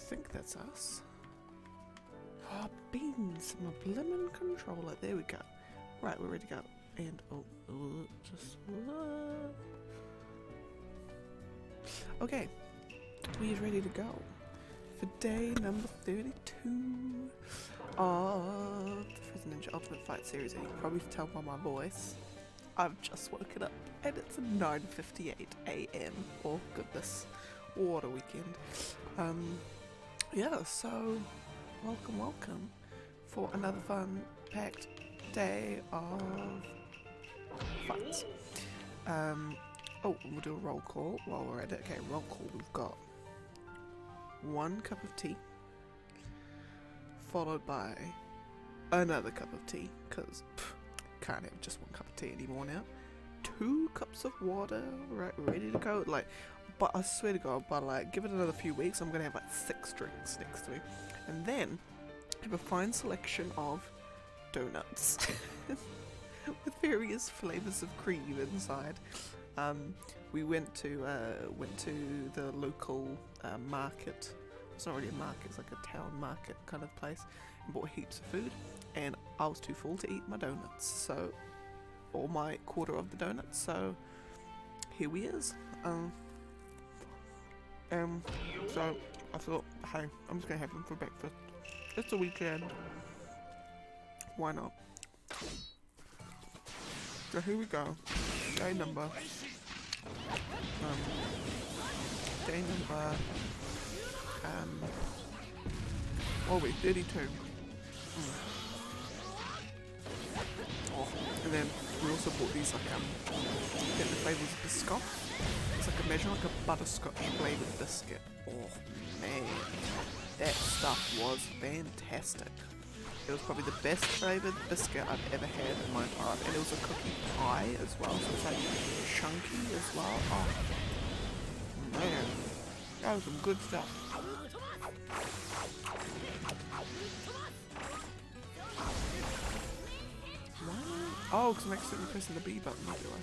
think that's us. Oh, beans, my blimmin' controller. There we go. Right, we're ready to go. And okay, we are ready to go for day number 32 of the Frizzyninja Ultimate Fight Series. And you can probably tell by my voice, I've just woken up and it's 9:58 AM. Oh goodness, what a weekend. Yeah, so welcome for another fun packed day of fights. Oh, we'll do a roll call while we're at it. Okay, roll call. We've got 1 cup of tea, followed by another cup of tea, because can't have just 1 cup of tea anymore now. 2 cups of water, right, ready to go. Like, but I swear to God, but like, give it another few weeks, I'm gonna have like 6 drinks next to me, and then have a fine selection of donuts with various flavors of cream inside. We went to the local market. It's not really a market, it's like a town market kind of place, and bought heaps of food, and I was too full to eat my donuts, so, or my quarter of the donuts, so here we is. So I thought, hey, I'm just gonna have them for breakfast. It's a weekend, why not? So here we go. Day number 32. Oh, and then we also bought these like get the flavours of biscuit. It's like imagine like a butterscotch flavoured biscuit. Oh man, that stuff was fantastic. It was probably the best flavoured biscuit I've ever had in my entire life, and it was a cookie pie as well, so it's like chunky as well. Oh man, that was some good stuff. Oh, because I'm accidentally pressing the B button, do I?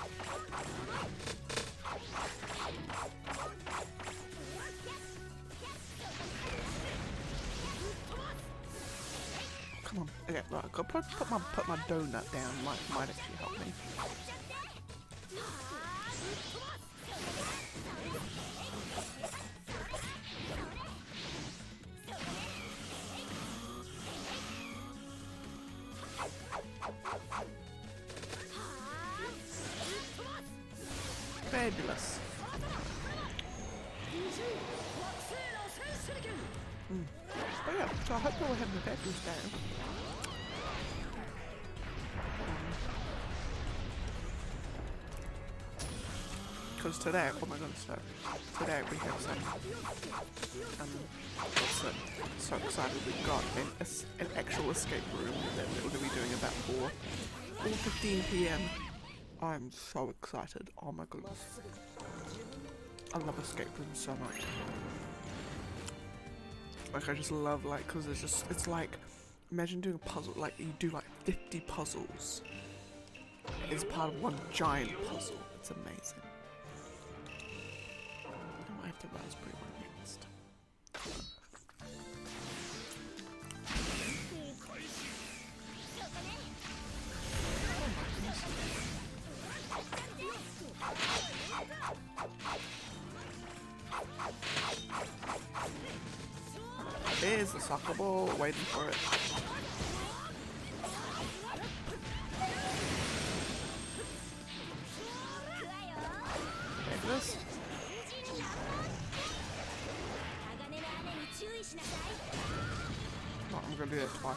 Come on. Okay, right, I'll put my donut down, might actually help me. Fabulous. But yeah, so I hope you're all having a fabulous day. Because today, oh my goodness, today we have some, so excited we got an actual escape room that we're going to be doing about 4:15 PM. I'm so excited, oh my goodness. I love escape rooms so much. Like, I just love, like, because it's like, imagine doing a puzzle, like, you do like 50 puzzles as part of one giant puzzle. It's amazing. I might have to raspberry one next. There's the soccer ball, waiting for it. Fabulous. Oh, I'm gonna do that twice.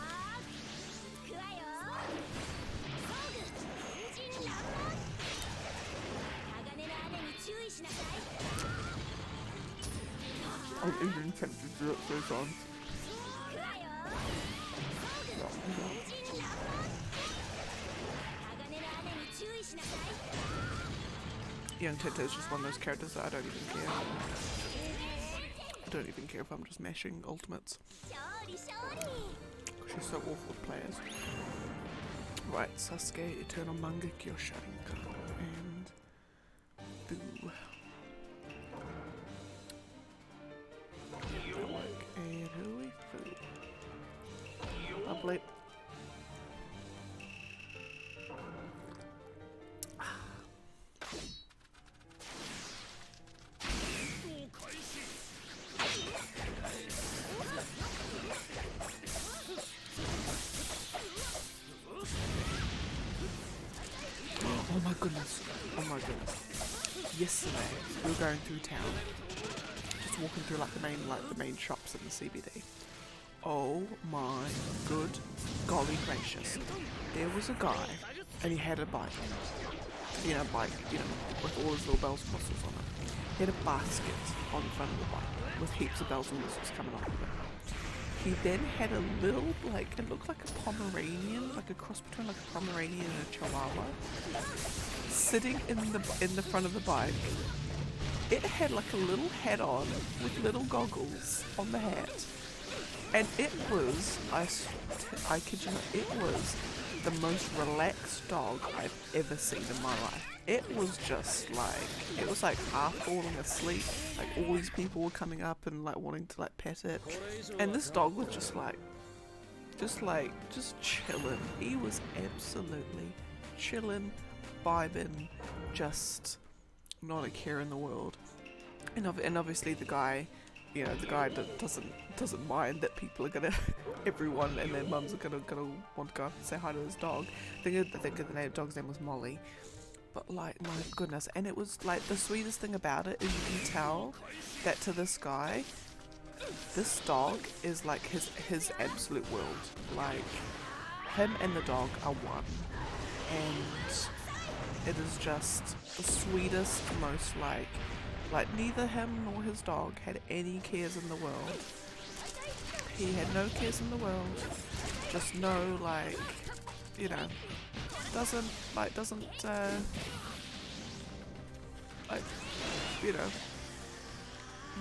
I'm even tempted to do it 3 times. Young Tenta is just one of those characters that I don't even care. I don't even care if I'm just mashing ultimates. She's so awful with players. Right, Sasuke, Eternal Mangekyo Sharingan, and Boo. And my goodness. Yesterday, we were going through town, just walking through like the main shops in the CBD. Oh my good golly gracious. There was a guy, and he had a bike. With all his little bells and whistles on it. He had a basket on the front of the bike with heaps of bells and whistles coming off of it. He then had a little, it looked like a Pomeranian, like a cross between like a Pomeranian and a Chihuahua, sitting in the front of the bike. It had like a little hat on with little goggles on the hat, and it was, I kid you not, it was the most relaxed dog I've ever seen in my life. It was just like, it was like half falling asleep, like all these people were coming up and like wanting to like pet it, and this dog was just chilling. He was absolutely chilling, vibing, just not a care in the world. And obviously the guy doesn't mind that people are gonna, everyone and their mums are gonna want to go up and say hi to his dog. I think the dog's name was Molly. But like, my goodness, and it was like the sweetest thing about it is you can tell that to this guy, this dog is like his absolute world. Like, him and the dog are one, and it is just the sweetest, most like neither him nor his dog had any cares in the world. He had no cares in the world, just no doesn't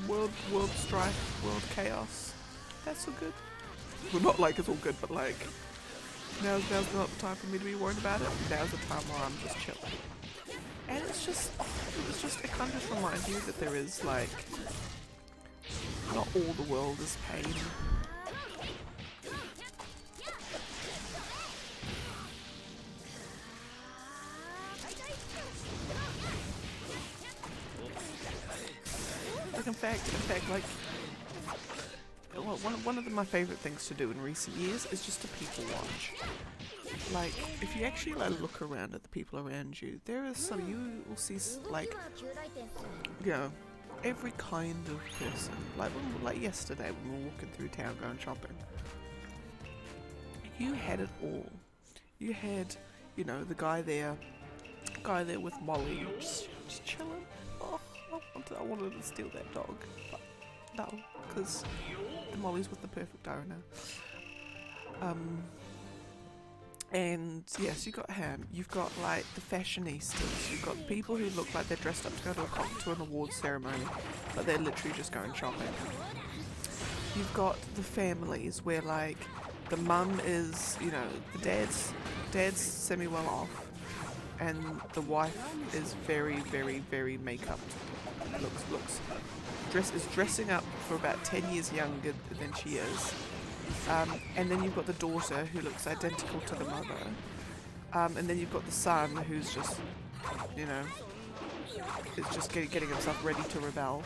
world strife, world chaos. That's all good. Well, not like it's all good, but like now's not the time for me to be worried about it. Now's the time where I'm just chilling. And it kind of just reminds you that there is like, not all the world is pain. Like in fact, like one of my favorite things to do in recent years is just to people watch. Like, if you actually look around at the people around you, you will see every kind of person. Like yesterday when we were walking through town going shopping, you had it all. You had, the guy there with Molly, just chilling. Oh, I wanted to steal that dog, but no, because the Molly's with the perfect owner. And yes, you got him. You've got like the fashionistas. You've got people who look like they're dressed up to go to an awards ceremony, but they're literally just going shopping. You've got the families where like the mum is, the dad's semi well off, and the wife is very, very, very makeup. Is dressing up for about 10 years younger than she is. And then you've got the daughter who looks identical to the mother. And then you've got the son who's just, is just getting himself ready to rebel.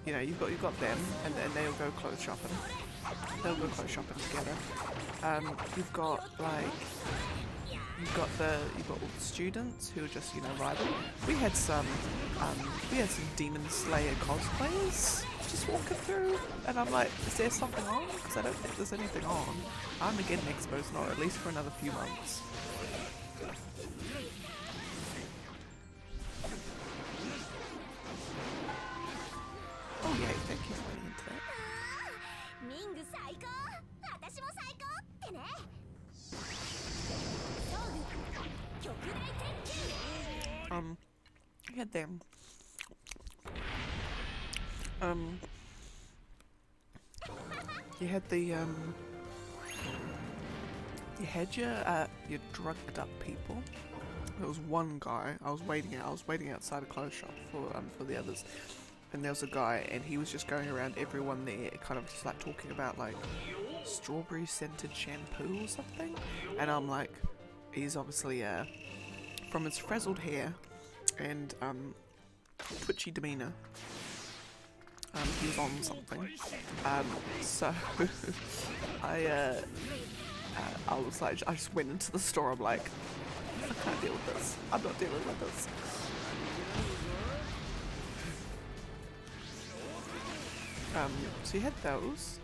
You've got them, and then they'll go clothes shopping. They'll go clothes shopping together. You've got all the students who are just, vibing. We had some Demon Slayer cosplayers just walking through, and I'm like, is there something on? Because I don't think there's anything on. Armageddon Expo's not, at least for another few months. Oh yay, thank you for into that. You had them. You had the you had your drugged up people. There was one guy. I was waiting outside a clothes shop for the others, and there was a guy, and he was just going around everyone there, kind of just like talking about like strawberry scented shampoo or something. And I'm like, he's obviously from his frazzled hair and twitchy demeanor. He was on something. So I was like, I just went into the store. I'm like, I can't deal with this. I'm not dealing with this. So you had those.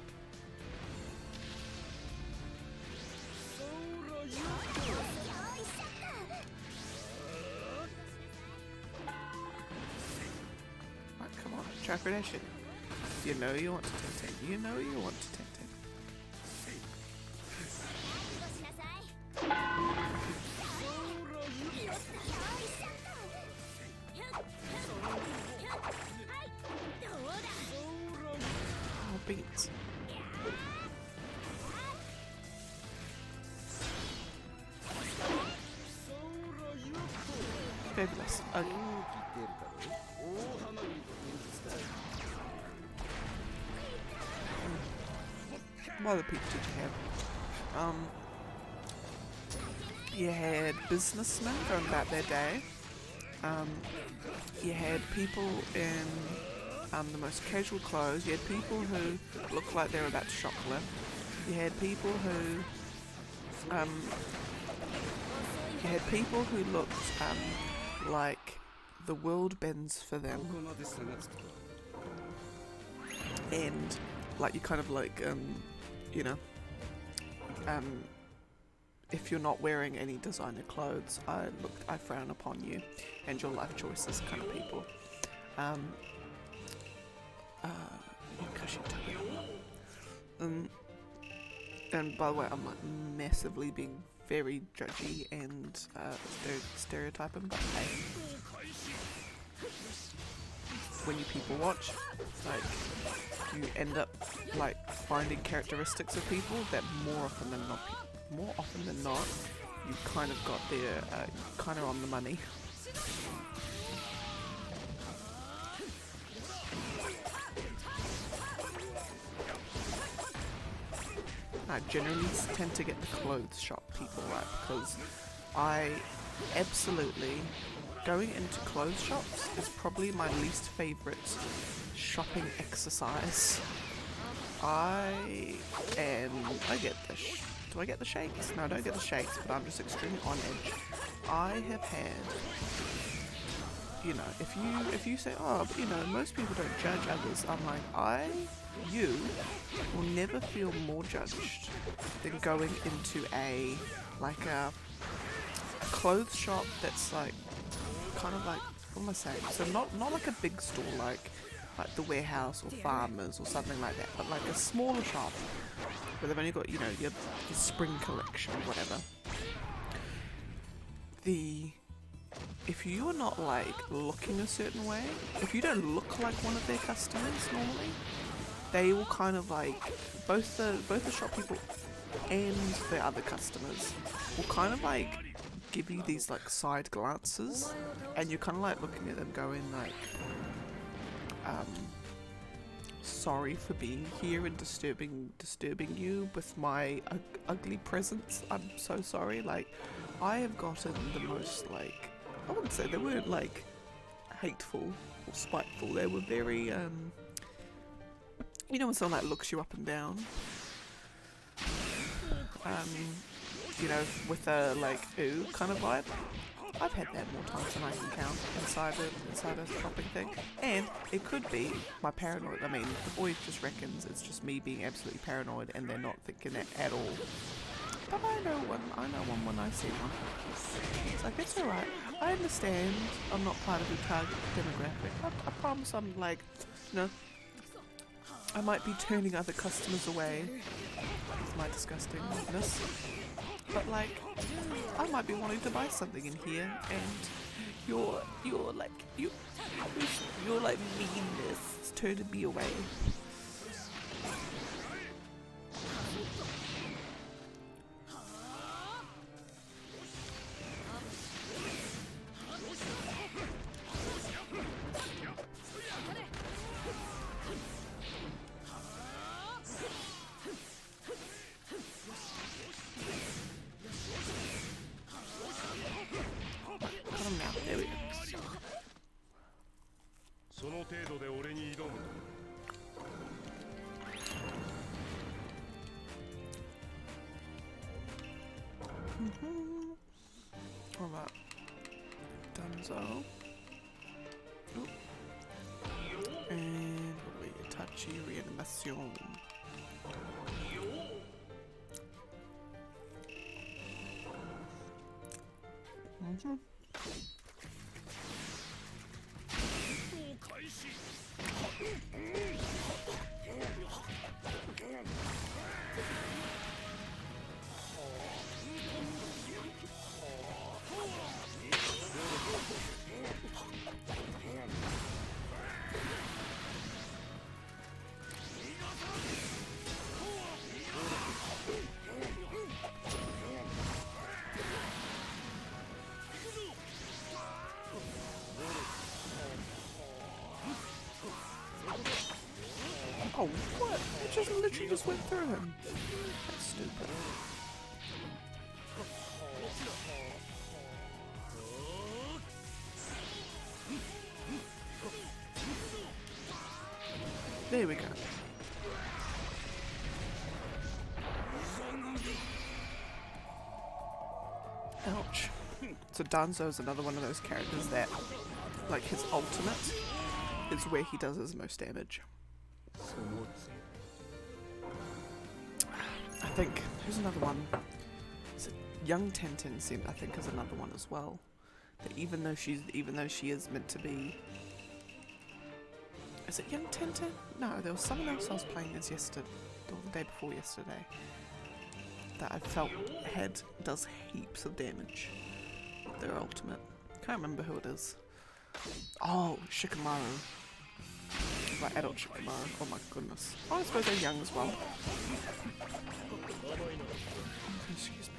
Right, come on, Chakradation. You know you want to Tenten. You know you want to Tenten. Oh, beats. Fabulous. Okay. What other people did you have? You had businessmen going about their day. You had people in the most casual clothes. You had people who looked like they were about to shoplift. You had people who looked like the world bends for them, and like you kind of like you know, if you're not wearing any designer clothes, I frown upon you and your life choices kind of people. And by the way, I'm like massively being very judgy and stereotyping, but hey, when you people watch, like, you end up like finding characteristics of people that more often than not, you kind of got there, kind of on the money. I generally tend to get the clothes shop people, right, because I absolutely, going into clothes shops is probably my least favourite shopping exercise. I get the do I get the shakes? No, I don't get the shakes, but I'm just extremely on edge. I have had, you know, if you say, oh, but you know, most people don't judge others, I'm like, you will never feel more judged than going into a clothes shop that's like, kind of like, what am I saying? So not like a big store like the Warehouse or Farmers or something like that, but like a smaller shop where they've only got, you know, your spring collection or whatever. If you are not like looking a certain way, if you don't look like one of their customers normally, they will kind of like, both the shop people and the other customers will kind of like give you these like side glances, and you're kind of like looking at them going like, sorry for being here and disturbing you with my ugly presence. I'm so sorry. Like, I have gotten the most, like, I wouldn't say they weren't like hateful or spiteful. They were very, you know, when someone like looks you up and down, you know, with a like ooh kind of vibe. I've had that more times than I can count inside a shopping thing, and it could be my paranoid. I mean, the boy just reckons it's just me being absolutely paranoid, and they're not thinking that at all. But I know one when I see one. It's like, it's alright. I understand I'm not part of your target demographic. I promise I'm like, you know, I might be turning other customers away with my disgustingness. But like, I might be wanting to buy something in here, and your like meanness is turning me away. There we go. Alright. Dunzo. Reanimation. Oh, what? It just literally just went through him. That's stupid. There we go. Ouch. So Danzo is another one of those characters that, like, his ultimate is where he does his most damage. I think, who's another one? Is it Young Tenten I think is another one as well. That even though she is meant to be, is it Young Tenten? No, there was someone else I was playing as yesterday, or the day before yesterday, that I felt does heaps of damage with their ultimate. Can't remember who it is. Oh, Shikamaru. Like adult Shikamaru. Oh my goodness. Oh, I suppose they're young as well. Excuse me.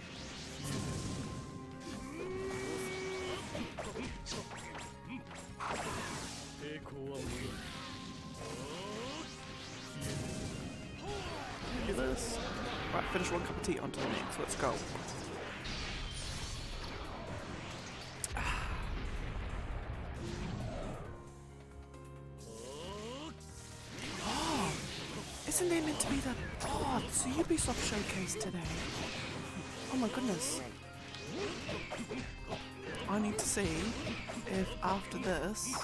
Fabulous. Right, finish one cup of tea, onto the next. Let's go. Isn't there meant to be the... Oh, it's the Ubisoft showcase today. Oh my goodness. I need to see if after this...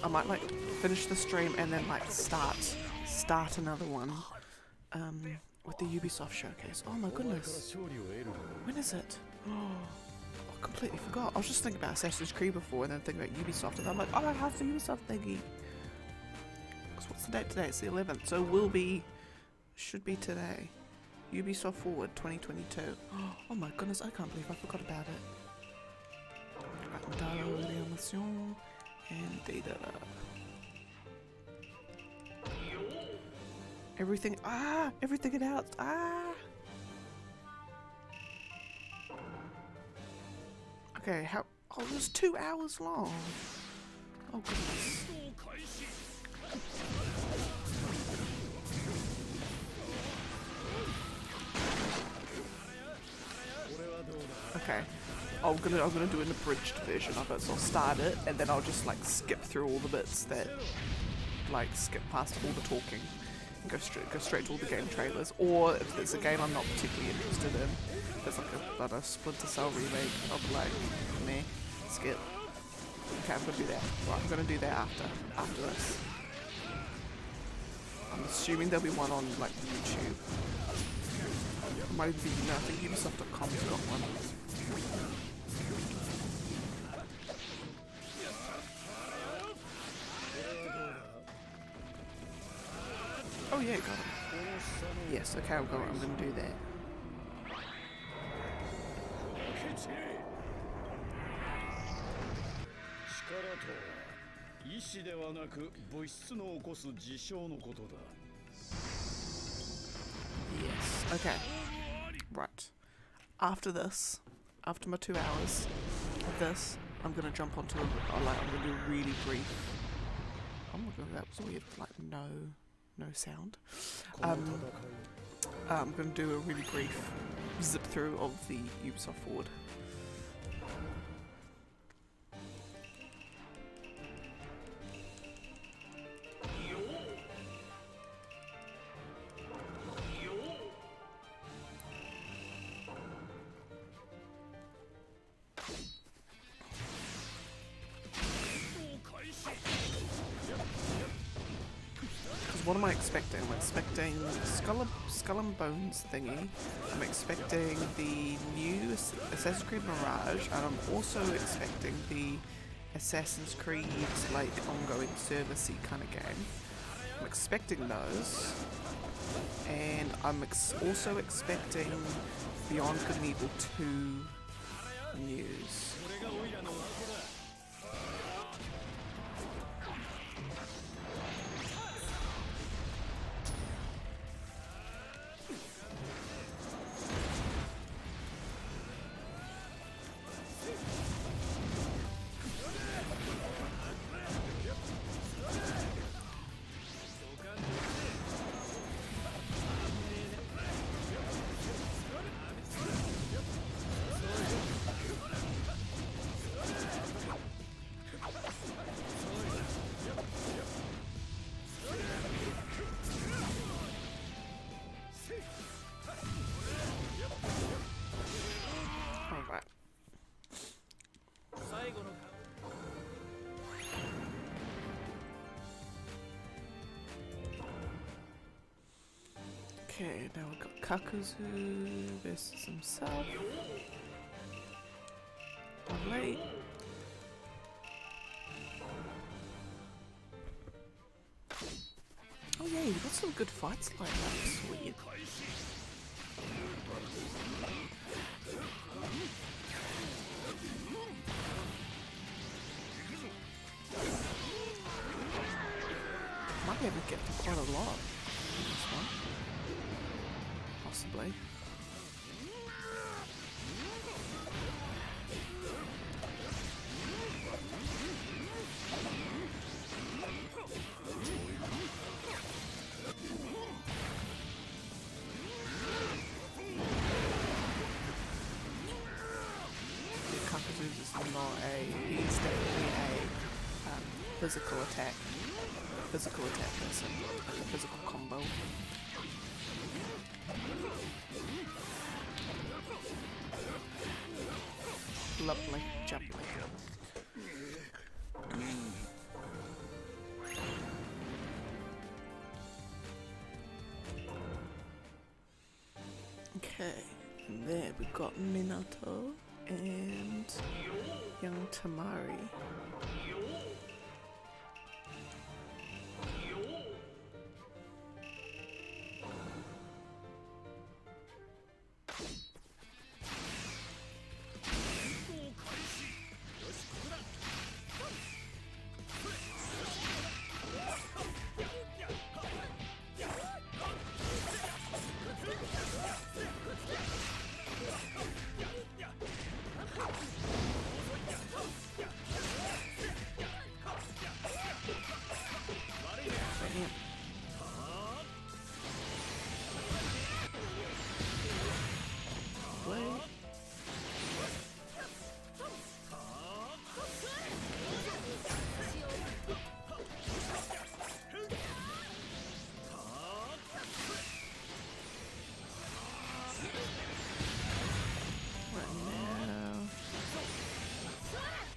I might like finish the stream and then like start another one. With the Ubisoft showcase. Oh my goodness. When is it? Oh, I completely forgot. I was just thinking about Assassin's Creed before and then thinking about Ubisoft and I'm like, oh, I have the Ubisoft thingy. So what's the date today? It's the 11th. So will be, should be today. Ubisoft Forward 2022. Oh my goodness, I can't believe I forgot about it. Reanimation and data. Everything it out, Okay, how, oh, it was 2 hours long. Oh goodness. Okay, I'm gonna do an abridged version of it, so I'll start it, and then I'll just like skip through all the bits that, like skip past all the talking. Go straight to all the game trailers, or if there's a game I'm not particularly interested in, if there's like a Splinter Cell remake, I'll be like, meh, skip. Okay, I'm gonna do that. Right, I'm gonna do that after this. I'm assuming there'll be one on like YouTube. It might be, no, I think Ubisoft.com's got one. Oh yeah, got it. Yes, okay, I'm gonna do that. Yes, okay. Right. After this, after my 2 hours of this, I'm gonna jump onto I'm gonna do a really brief. Oh my god, that was weird, like no sound. I'm going to do a really brief zip through of the Ubisoft Forward. what am I expecting? I'm expecting Skull and Bones thingy. I'm expecting the new Assassin's Creed Mirage, and I'm also expecting the Assassin's Creed like ongoing servicey kind of game. I'm expecting those, and I'm also expecting Beyond Good and Evil 2 news. Okay, now we've got Kakuzu versus himself. Lovely. Oh yeah, you've got some good fights like that, sweet. Might be able to get to quite a lot in this one. Possibly. Kakuzu is not he's definitely a physical attack person, like a physical combo. Lovely, jumping. Okay, and there we've got Minato and young Tamari.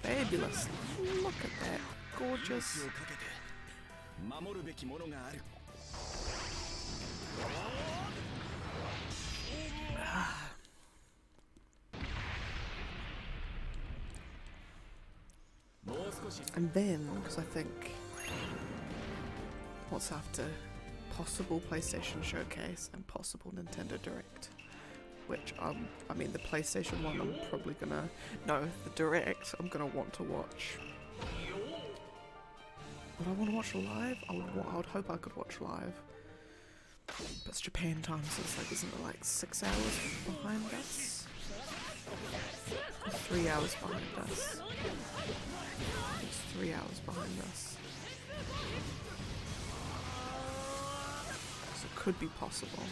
Fabulous. Look at that. Gorgeous. And then, because I think what's after possible PlayStation Showcase and possible Nintendo Direct, which I mean the PlayStation one I'm probably gonna, no, the Direct I'm gonna want to watch. Would I want to watch live? I would hope I could watch live. But it's Japan time, so it's like, isn't it like 6 hours behind us? Or 3 hours behind us? It's 3 hours behind us. So it could be possible.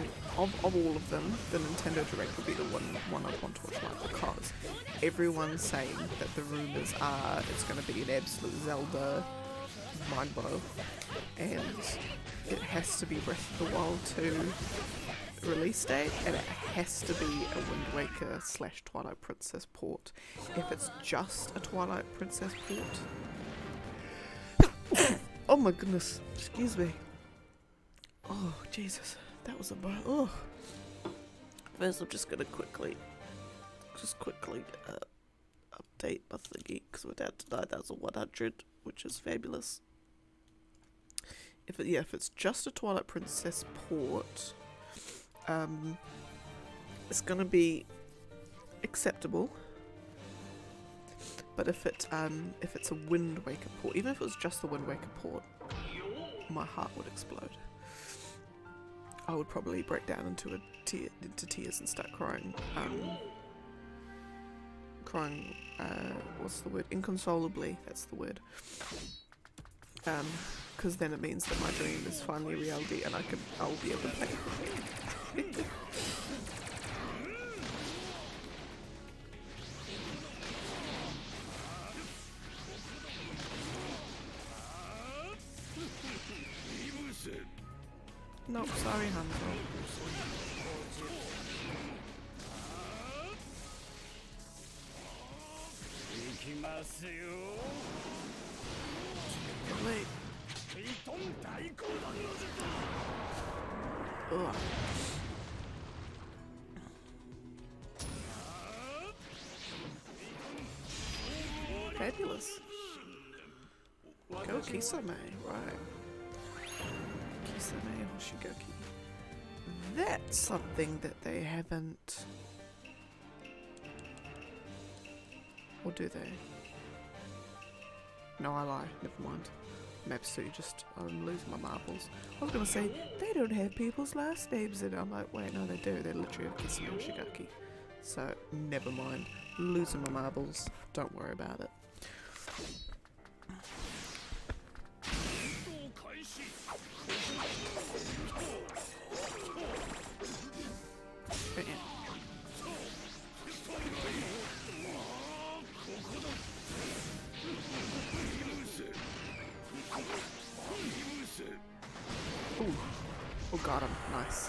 think of all of them, the Nintendo Direct would be the one I'd want to watch live, because everyone's saying that the rumours are it's going to be an absolute Zelda mind blow, and it has to be Breath of the Wild 2 release date, and it has to be a Wind Waker / Twilight Princess port. If it's just a Twilight Princess port, oh my goodness, excuse me. Oh Jesus, that was a bite. Oh. First, I'm just gonna quickly update my thingy because we're down to 9,100, which is fabulous. If it's just a Twilight Princess port, it's gonna be acceptable. But if it's a Wind Waker port, even if it was just the Wind Waker port, my heart would explode. I would probably break down into tears and start crying. What's the word? Inconsolably. That's the word. Because then it means that my dream is finally a reality, and I'll be able to play. Nope, sorry, Hanzo. Wait. Ugh. Fabulous. Go Kisame, right. Kisame Hoshigoki. That's something that they haven't... Or do they? No, I lie. Never mind. I'm losing my marbles. I was gonna say, they don't have people's last names in it. I'm like, wait, no they do. They literally have Kisame Hoshigoki. So, never mind. Losing my marbles. Don't worry about it. Ooh. Oh, got him. Nice.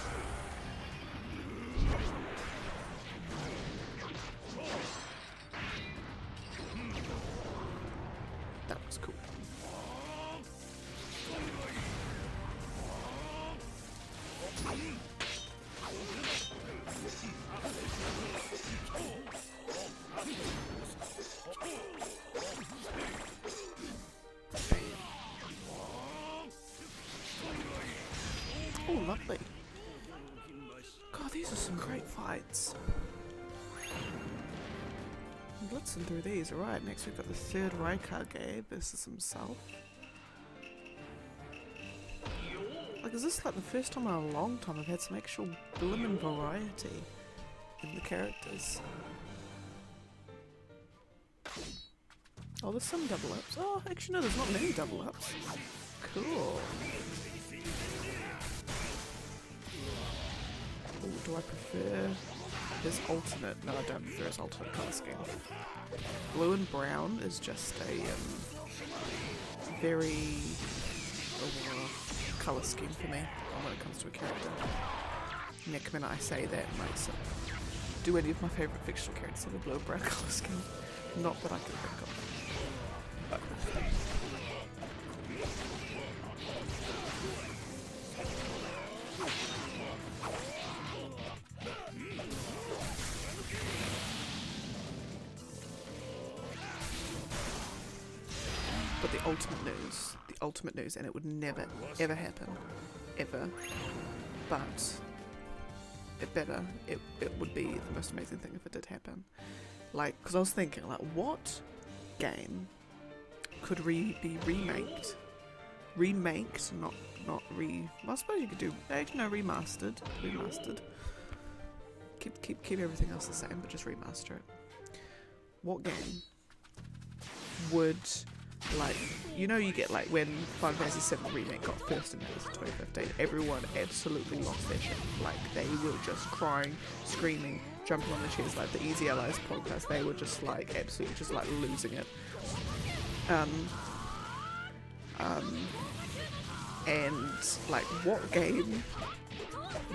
That was cool. Oh, lovely. God, these are some great fights. I'm blitzing through these. Alright, next we've got the third Raikage versus himself. Like, is this like the first time in a long time I've had some actual blimmin' variety in the characters? Oh, there's some double ups. Oh, actually no, there's not many double ups. Cool. Ooh, do I prefer his alternate? No, I don't prefer his alternate colour scheme. Blue and brown is just a very colour scheme for me when it comes to a character. Nick, when I say that, like, so do any of my favourite fictional characters have a blue and brown colour scheme? Not that I can think of. But the ultimate news, and it would never, ever happen, ever, but it would be the most amazing thing if it did happen. Like, because I was thinking, like, what game could be remaked, not well, I suppose you could do, actually no, remastered, keep everything else the same, but just remaster it. What game would like, you know, you get like when Final Fantasy VII Remake got first announced in 2015, everyone absolutely lost their shit. Like, they were just crying, screaming, jumping on the chairs. Like the Easy Allies podcast, they were just like absolutely just like losing it. And like, what game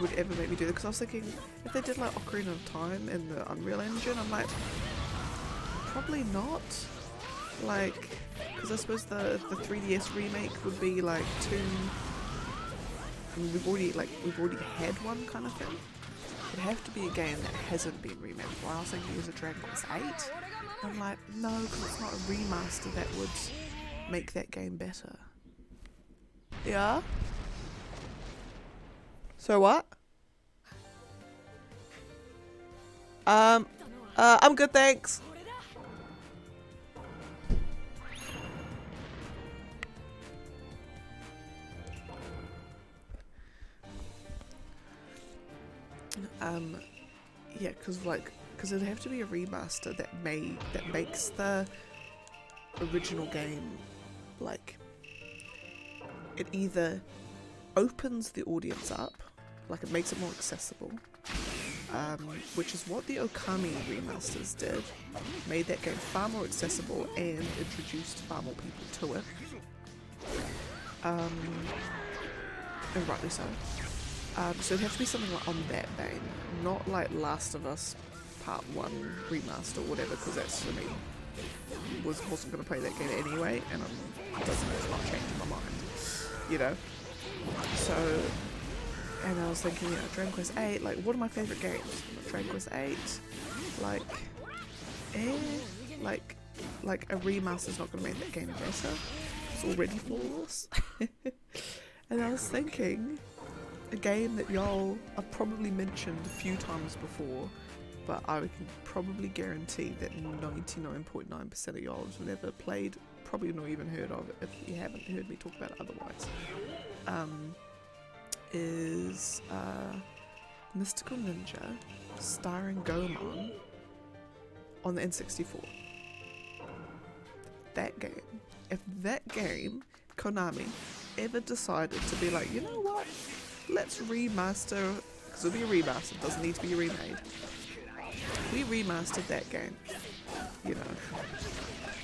would ever make me do that? Because I was thinking, if they did like Ocarina of Time in the Unreal Engine, I'm like, probably not. Like, because I suppose the 3DS remake would be like too. I mean, we've already had one kind of thing. It'd have to be a game that hasn't been remade before. I was thinking it was a Dragon Quest 8. I'm like, no, because it's not a remaster that would make that game better. Yeah? So what? I'm good, thanks. Yeah, because it'd have to be a remaster that makes the original game, like, it either opens the audience up, like it makes it more accessible, which is what the Okami remasters did, made that game far more accessible and introduced far more people to it, and rightly so. So it'd have to be something like on that vein, not like Last of Us Part 1 remaster or whatever, because that's, I mean, wasn't going to play that game anyway, and it's not changing my mind, you know? So, and I was thinking, you know, Dragon Quest 8, like, what are my favourite games? Dragon Quest 8, like, like a remaster's not going to make that game better, it's already flawless. And I was thinking, a game that y'all have probably mentioned a few times before, but I can probably guarantee that 99.9% of y'all have never played, probably not even heard of it if you haven't heard me talk about it otherwise, is Mystical Ninja starring Goemon on the N64. That game. If that game, Konami, ever decided to be like, you know what? Let's remaster, because it'll be a remaster, it doesn't need to be remade. We remastered that game, you know,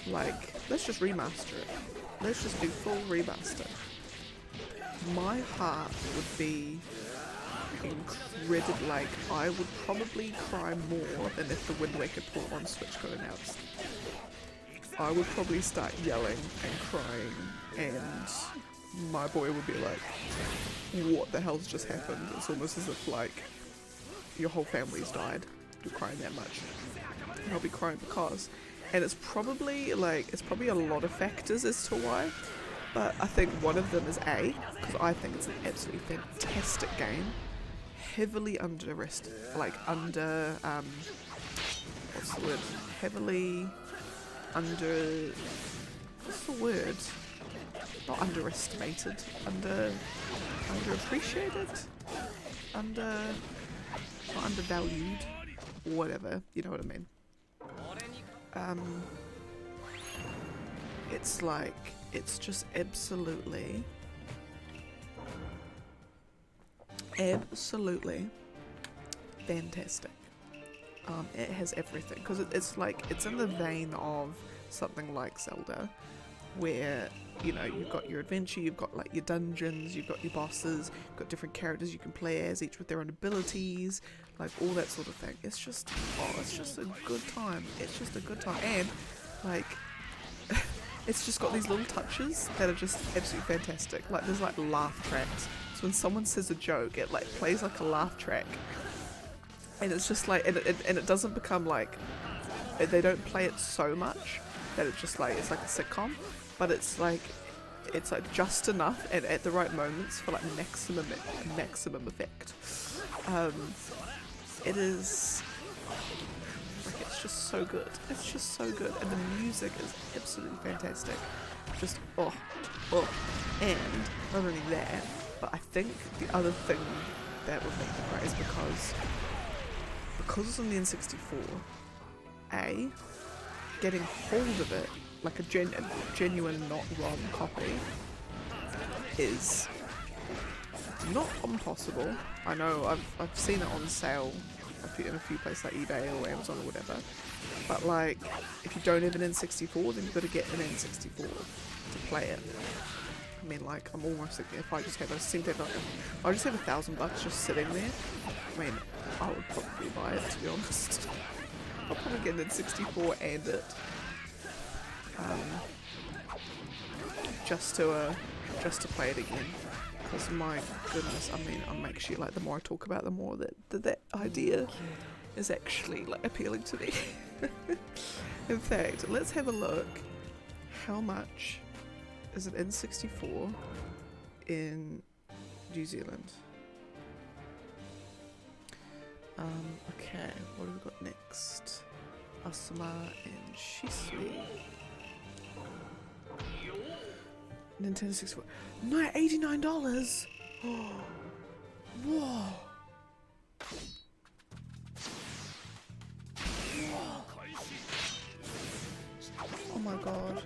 like, let's just remaster it. Let's just do full remaster. My heart would be incredible, like, I would probably cry more than if the Wind Waker port on Switch got announced. I would probably start yelling and crying, and my boy would be like, what the hell's just happened? It's almost as if like your whole family's died. You're crying that much. And I'll be crying because, and it's probably a lot of factors as to why, but I think one of them is because I think it's an absolutely fantastic game, heavily what's the word? Not underestimated, underappreciated, not undervalued, whatever, you know what I mean. It's like, it's just absolutely fantastic. It has everything, because it's like, it's in the vein of something like Zelda, where, you know, you've got your adventure, you've got like your dungeons, you've got your bosses, you've got different characters you can play as, each with their own abilities, like all that sort of thing. It's just a good time. It's just a good time, and like it's just got these little touches that are just absolutely fantastic. Like there's like laugh tracks, so when someone says a joke, it like plays like a laugh track, and it's just like, and it doesn't become like, they don't play it so much that it's just like, it's like a sitcom, but it's like just enough and at the right moments for like maximum effect. It is like, it's just so good. It's just so good, and the music is absolutely fantastic. Just and not only that, but I think the other thing that would make me cry is because it's on the N64. Getting hold of it like a genuine not ROM copy is not impossible. I know I've seen it on sale in a few places like eBay or Amazon or whatever. But like, if you don't have an N64, then you've got to get an N64 to play it. I mean, like, I'm almost thinking if I just have I just have $1,000 just sitting there. I mean, I would probably buy it, to be honest. I'll probably get an N64 and it. Just to play it again. Because my goodness, I mean, I'll make sure, like, the more I talk about, the more that idea is actually, like, appealing to me. In fact, let's have a look. How much is an N64 in New Zealand? Okay, what have we got next? Asuma and Shisui. Nintendo 64. $89. Whoa. Oh my god.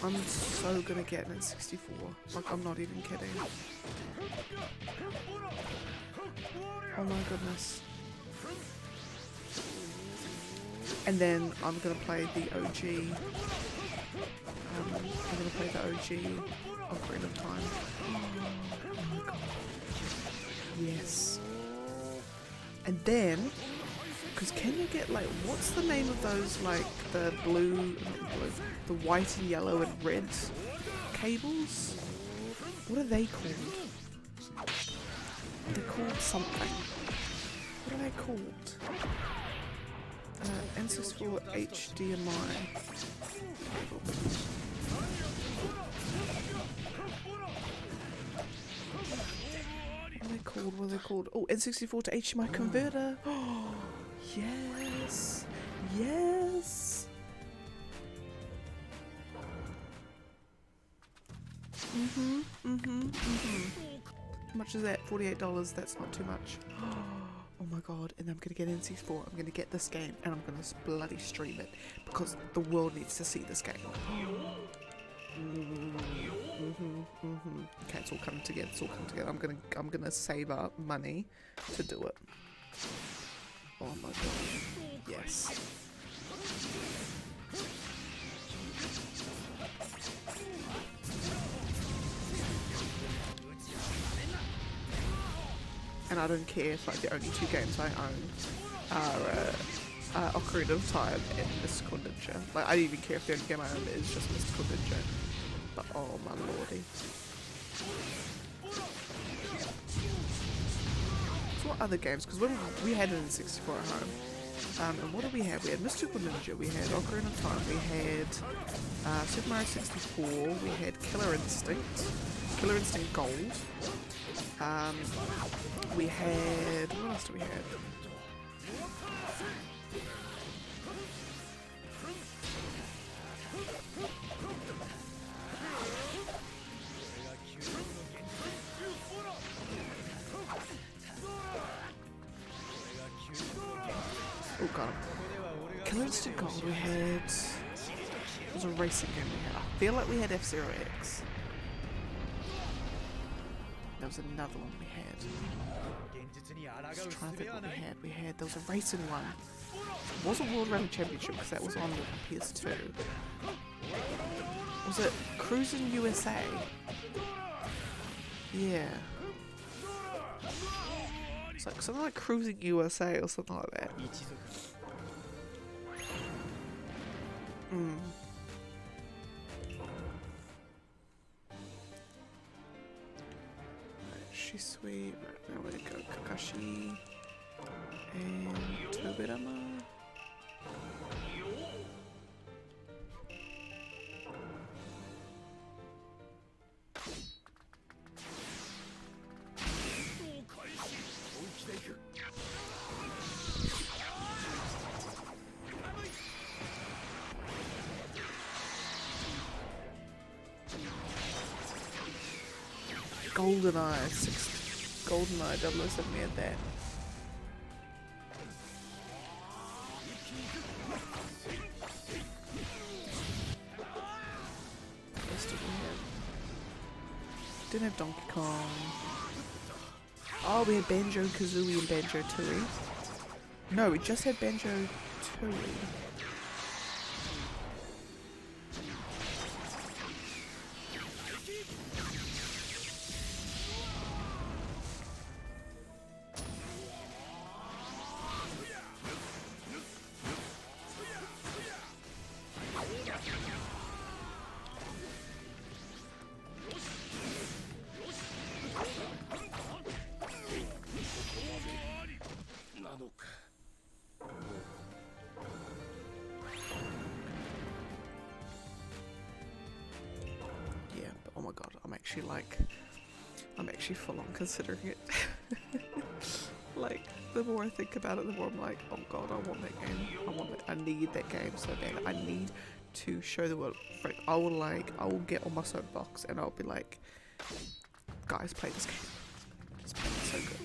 I'm so gonna get an N64. Like, I'm not even kidding. Oh my goodness. And then I'm gonna play the OG. I'm gonna play the OG Ocarina of Time. Oh my god. Yes. And then, because can you get, like, what's the name of those, like, the the white and yellow and red cables? What are they called? They're called something. What are they called? N64 HDMI cable. What are they called? Oh, N64 to HDMI converter. Oh, yes. Yes. How much is that? $48. That's not too much. Oh my god. And I'm going to get N64. I'm going to get this game and I'm going to bloody stream it because the world needs to see this game. Okay, it's all coming together. It's all coming together. I'm gonna save up money to do it. Oh my god. Yes. And I don't care if, like, the only two games I own are Ocarina of Time and Mystical Ninja. Like, I don't even care if the only game I own is just Mystical Ninja. But oh my lordy. So what other games? Because we had an N64 at home. And what did we have? We had Mystical Ninja, we had Ocarina of Time, we had Super Mario 64, we had Killer Instinct Gold. We had, what else do we have? Oh god. Killer Instinct Gold, we had... It was a racing game we had. I feel like we had F-Zero X. There was another one we had. I was trying to think what we had. There was a racing one. It wasn't World Rally Championship because that was on the PS2. Was it Cruisin' USA? Yeah. It's like something like Cruising USA or something like that. Shisui, right, now we go Kakashi and Tobirama. GoldenEye 007, we had that. Didn't have Donkey Kong. Oh, we had Banjo-Kazooie and Banjo-Tooie. No, we just had Banjo-Tooie. Oh my god, I'm actually full on considering it. Like, the more I think about it, the more I'm like, oh god, I want that game. I need that game so bad. I need to show the world. I will get on my soapbox and I'll be like, guys, play this game. This game is so good.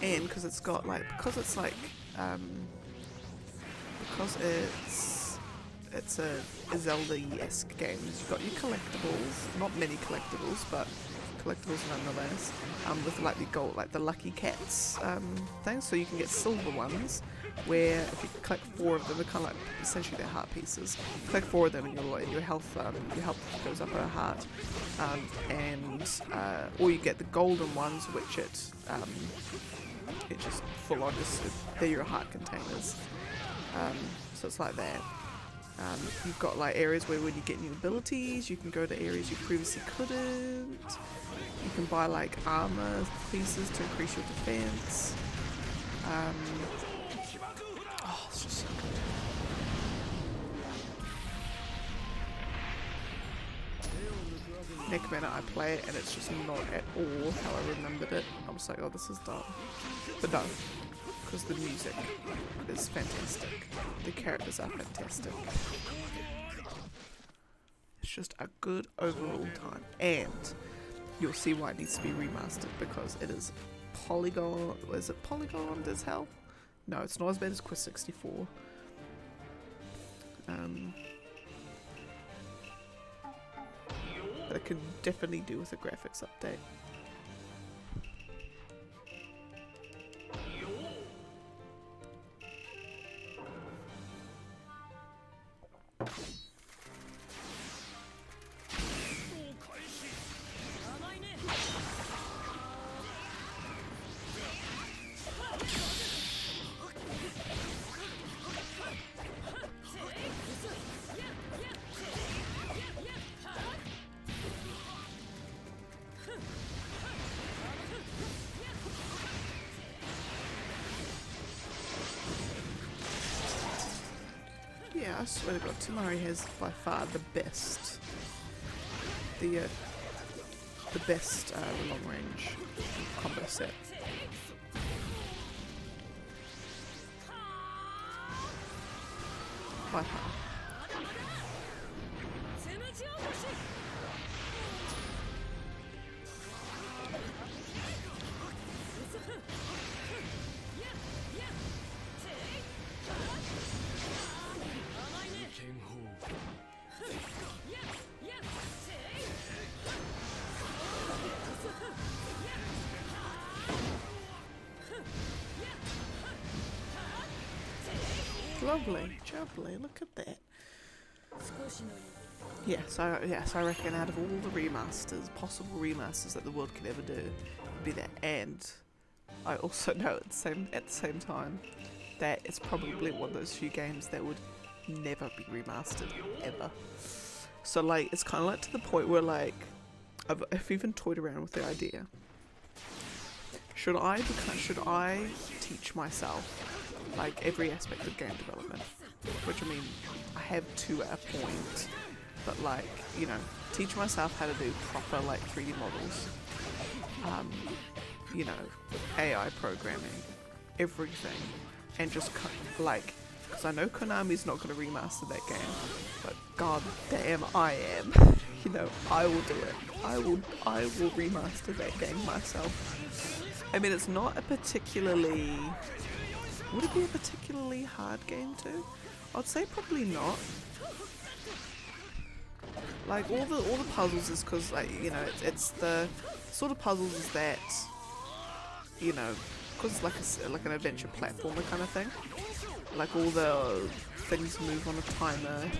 And because it's got like, because it's a Zelda-esque game. You've got your collectibles, not many collectibles, but collectibles nonetheless, with like the gold, like the Lucky Cats things, so you can get silver ones, where if you collect 4 of them, they're kind of like, essentially they're heart pieces. You collect 4 of them and your health goes up a heart, or you get the golden ones, which it just full on, they're your heart containers, so it's like that. You've got like areas where when you get new abilities, you can go to areas you previously couldn't. You can buy like armor pieces to increase your defense. It's just so good. Next minute I play it and it's just not at all how I remembered it. I'm just like, oh, this is dumb. But no, because the music is fantastic. The characters are fantastic. It's just a good overall time. And you'll see why it needs to be remastered, because it is polygon. Is it polygoned as hell? No, it's not as bad as Quest 64. But it could definitely do with a graphics update. Yeah, I swear to god, Tamari has by far the best, the best long range combo set. By far. Lovely, jubbly, look at that. Yes, I reckon out of all the remasters, possible remasters that the world could ever do, would be that. And I also know at the same time that it's probably one of those few games that would never be remastered ever. So like, it's kind of like to the point where like, I've even toyed around with the idea. Should I teach myself like every aspect of game development? Which I mean, I have to at a point, but like, you know, teach myself how to do proper like 3D models, you know, AI programming, everything, and just like, because I know Konami's not going to remaster that game, but god damn I am. You know, I will do it. I will remaster that game myself. I mean, it's not a particularly... Would it be a particularly hard game to? I'd say probably not. Like all the puzzles is because like you know it's the sort of puzzles is that you know because it's like an adventure platformer kind of thing. Like all the things move on a timer.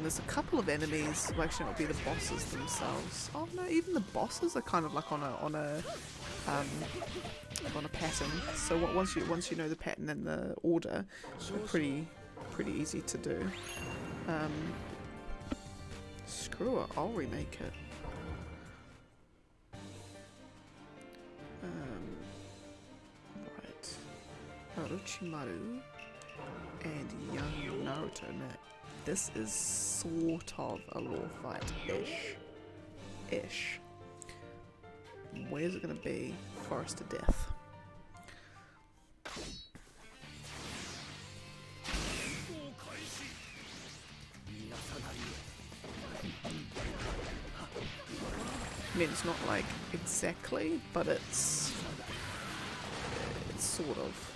There's a couple of enemies. Well, actually, it would be the bosses themselves. Oh no, even the bosses are kind of like on a pattern. So once you know the pattern and the order, they're pretty easy to do. Screw it, I'll remake it. Right. Orochimaru and young Naruto. Now, this is sort of a law fight-ish. Where's it gonna be? Forest of Death. I mean, it's not like exactly, but it's sort of.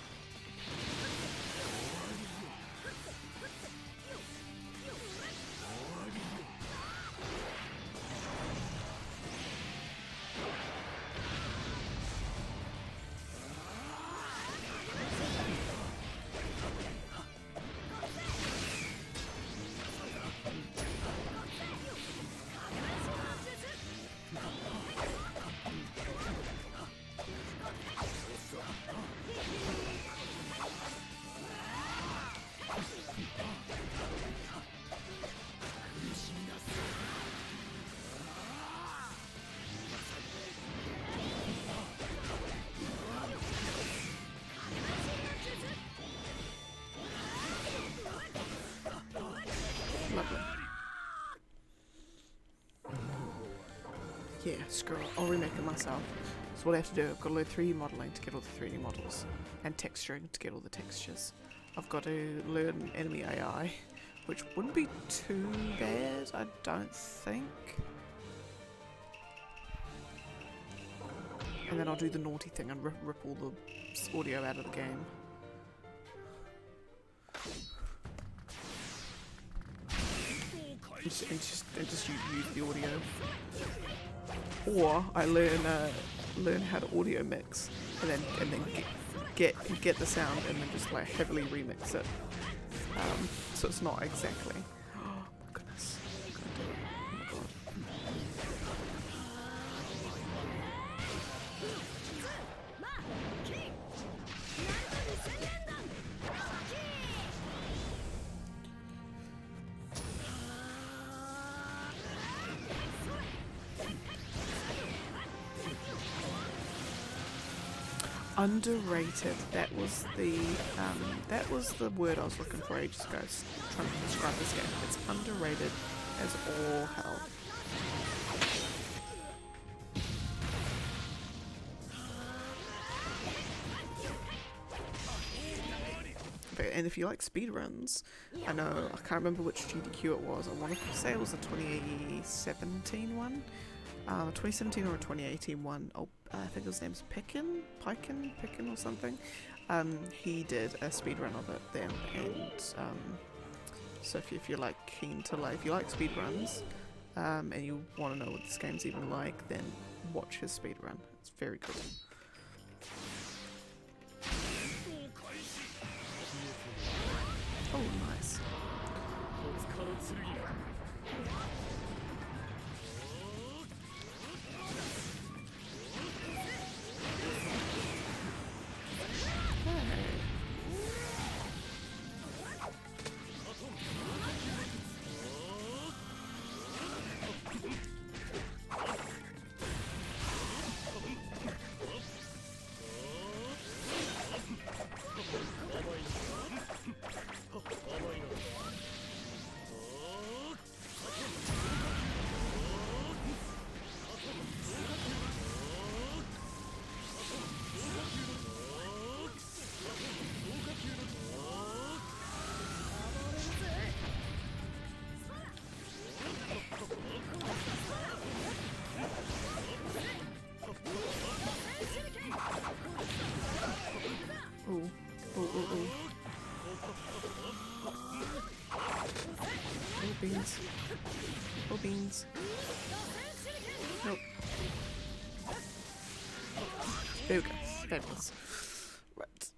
Lovely. Yeah, screw it. I'll remake it myself. So what I have to do, I've got to learn 3D modeling to get all the 3D models, and texturing to get all the textures. I've got to learn enemy AI, which wouldn't be too bad, I don't think. And then I'll do the naughty thing and rip all the audio out of the game. And just use the audio. Or I learn how to audio mix and then get the sound and then just like heavily remix it. So it's not exactly. Oh my goodness. I'm gonna do it. Oh my god. Underrated. That was the word I was looking for ages ago. Trying to describe this game. It's underrated as all hell. And if you like speedruns, I know I can't remember which GDQ it was. I want to say it was the 2017 one. 2017 or a 2018 one. Oh, I think his name's Picken or something. He did a speedrun of it then, and so if you're like keen to if you like speedruns, and you want to know what this game's even like, then watch his speedrun. It's very good. Oh, nice. beans. Oh, beans. Nope. There we go. Fabulous. Right.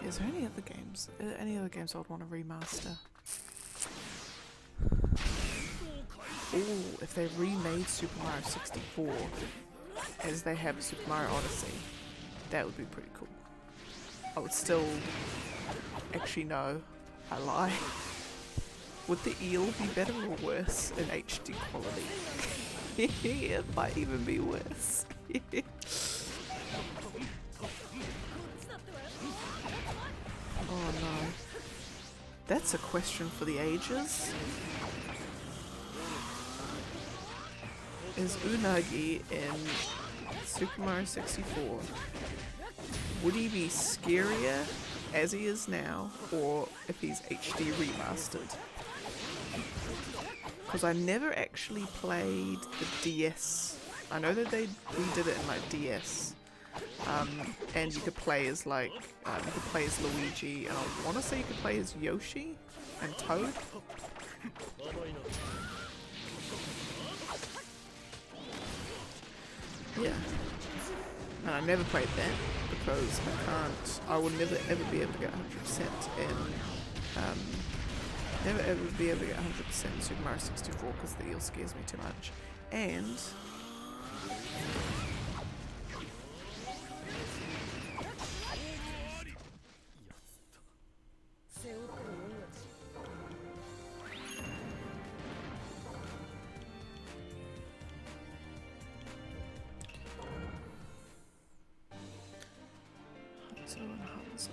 Is there any other games? Any other games I would want to remaster? Ooh, if they remade Super Mario 64 as they have Super Mario Odyssey, that would be pretty cool. I would still... Actually no, I lie. Would the eel be better or worse in HD quality? It might even be worse. Oh no. That's a question for the ages. Is Unagi in Super Mario 64, would he be scarier as he is now, or if he's HD remastered? Because I never actually played the DS. I know that they redid it in like DS. And you could play as like, you could play as Luigi, and I want to say you could play as Yoshi and Toad. Yeah. And I never played that because I will never ever be able to get 100% in, never ever be able to get 100% in Super Mario 64 because the eel scares me too much. And Hanzo.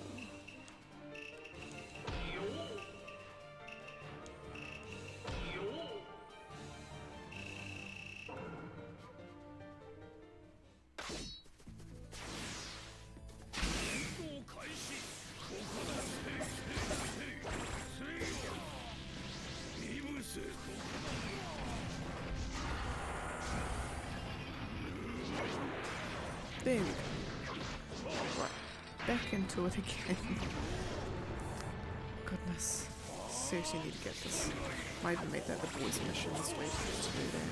There we go. Right, back into it again. Goodness. Seriously need to get this. Might even make that the boys' mission this week to do that.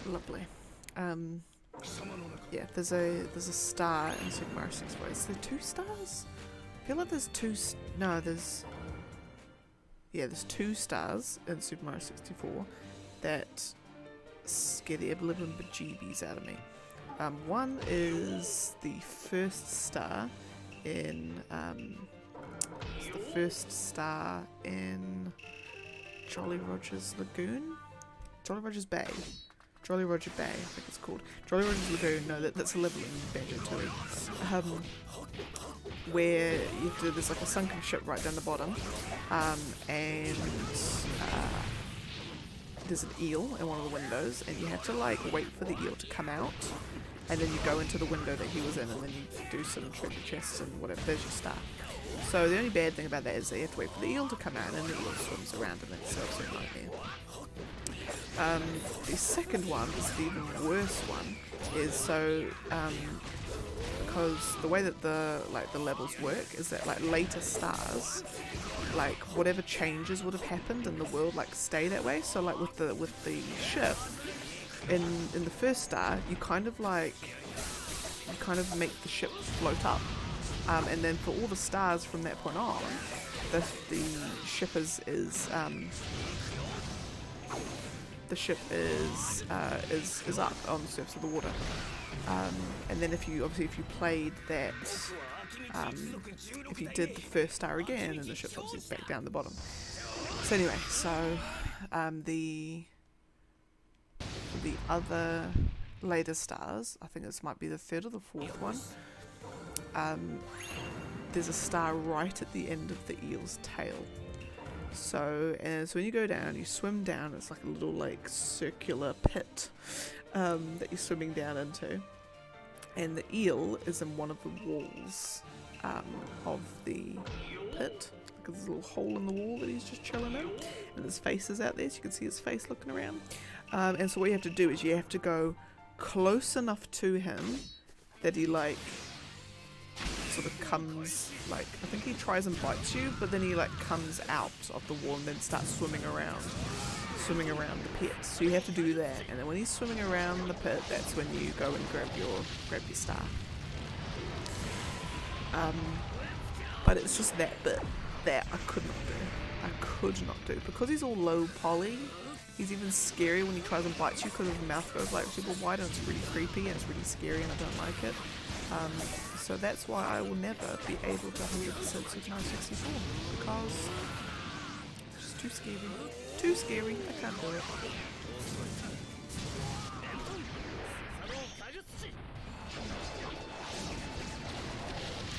Lovely. Yeah, there's a star in Super Mario 64. Is there 2 stars? I feel like there's 2. No, there's 2 stars in Super Mario 64 that scare the ever-living bejeebies out of me. One is the first star in it's the first star in Jolly Roger's Lagoon, Jolly Roger's Bay. Jolly Roger Bay, I think it's called. Jolly Roger's Lagoon, no, that's a level in Banjo-Tooie. Where you have to, there's like a sunken ship right down the bottom, and there's an eel in one of the windows, and you have to like wait for the eel to come out, and then you go into the window that he was in, and then you do some treasure chests and whatever, there's your star. So the only bad thing about that is that you have to wait for the eel to come out, and the eel swims around, and it's absolute nightmare. The second one is the even worse one, is so because the way that the levels work is that like later stars, like whatever changes would have happened in the world like stay that way. So like with the ship in the first star, you kind of make the ship float up, and then for all the stars from that point on, the ship is the ship is up on the surface of the water, and then if you played that, if you did the first star again, and the ship's obviously back down the bottom. So anyway, so the for the other later stars, I think this might be the third or the fourth one, there's a star right at the end of the eel's tail. So when you go down, you swim down, it's like a little like circular pit that you're swimming down into. And the eel is in one of the walls of the pit. There's a little hole in the wall that he's just chilling in. And his face is out there, so you can see his face looking around. And so what you have to do is you have to go close enough to him that he like sort of comes, like, I think he tries and bites you, but then he like comes out of the wall and then starts swimming around the pit. So you have to do that, and then when he's swimming around the pit, that's when you go and grab your star. But it's just that bit that I could not do because he's all low poly. He's even scary when he tries and bites you because his mouth goes like super wide, and it's really creepy and it's really scary, and I don't like it. So that's why I will never be able to 100% Super Mario 64 because it's just too scary. Too scary. I can't do it.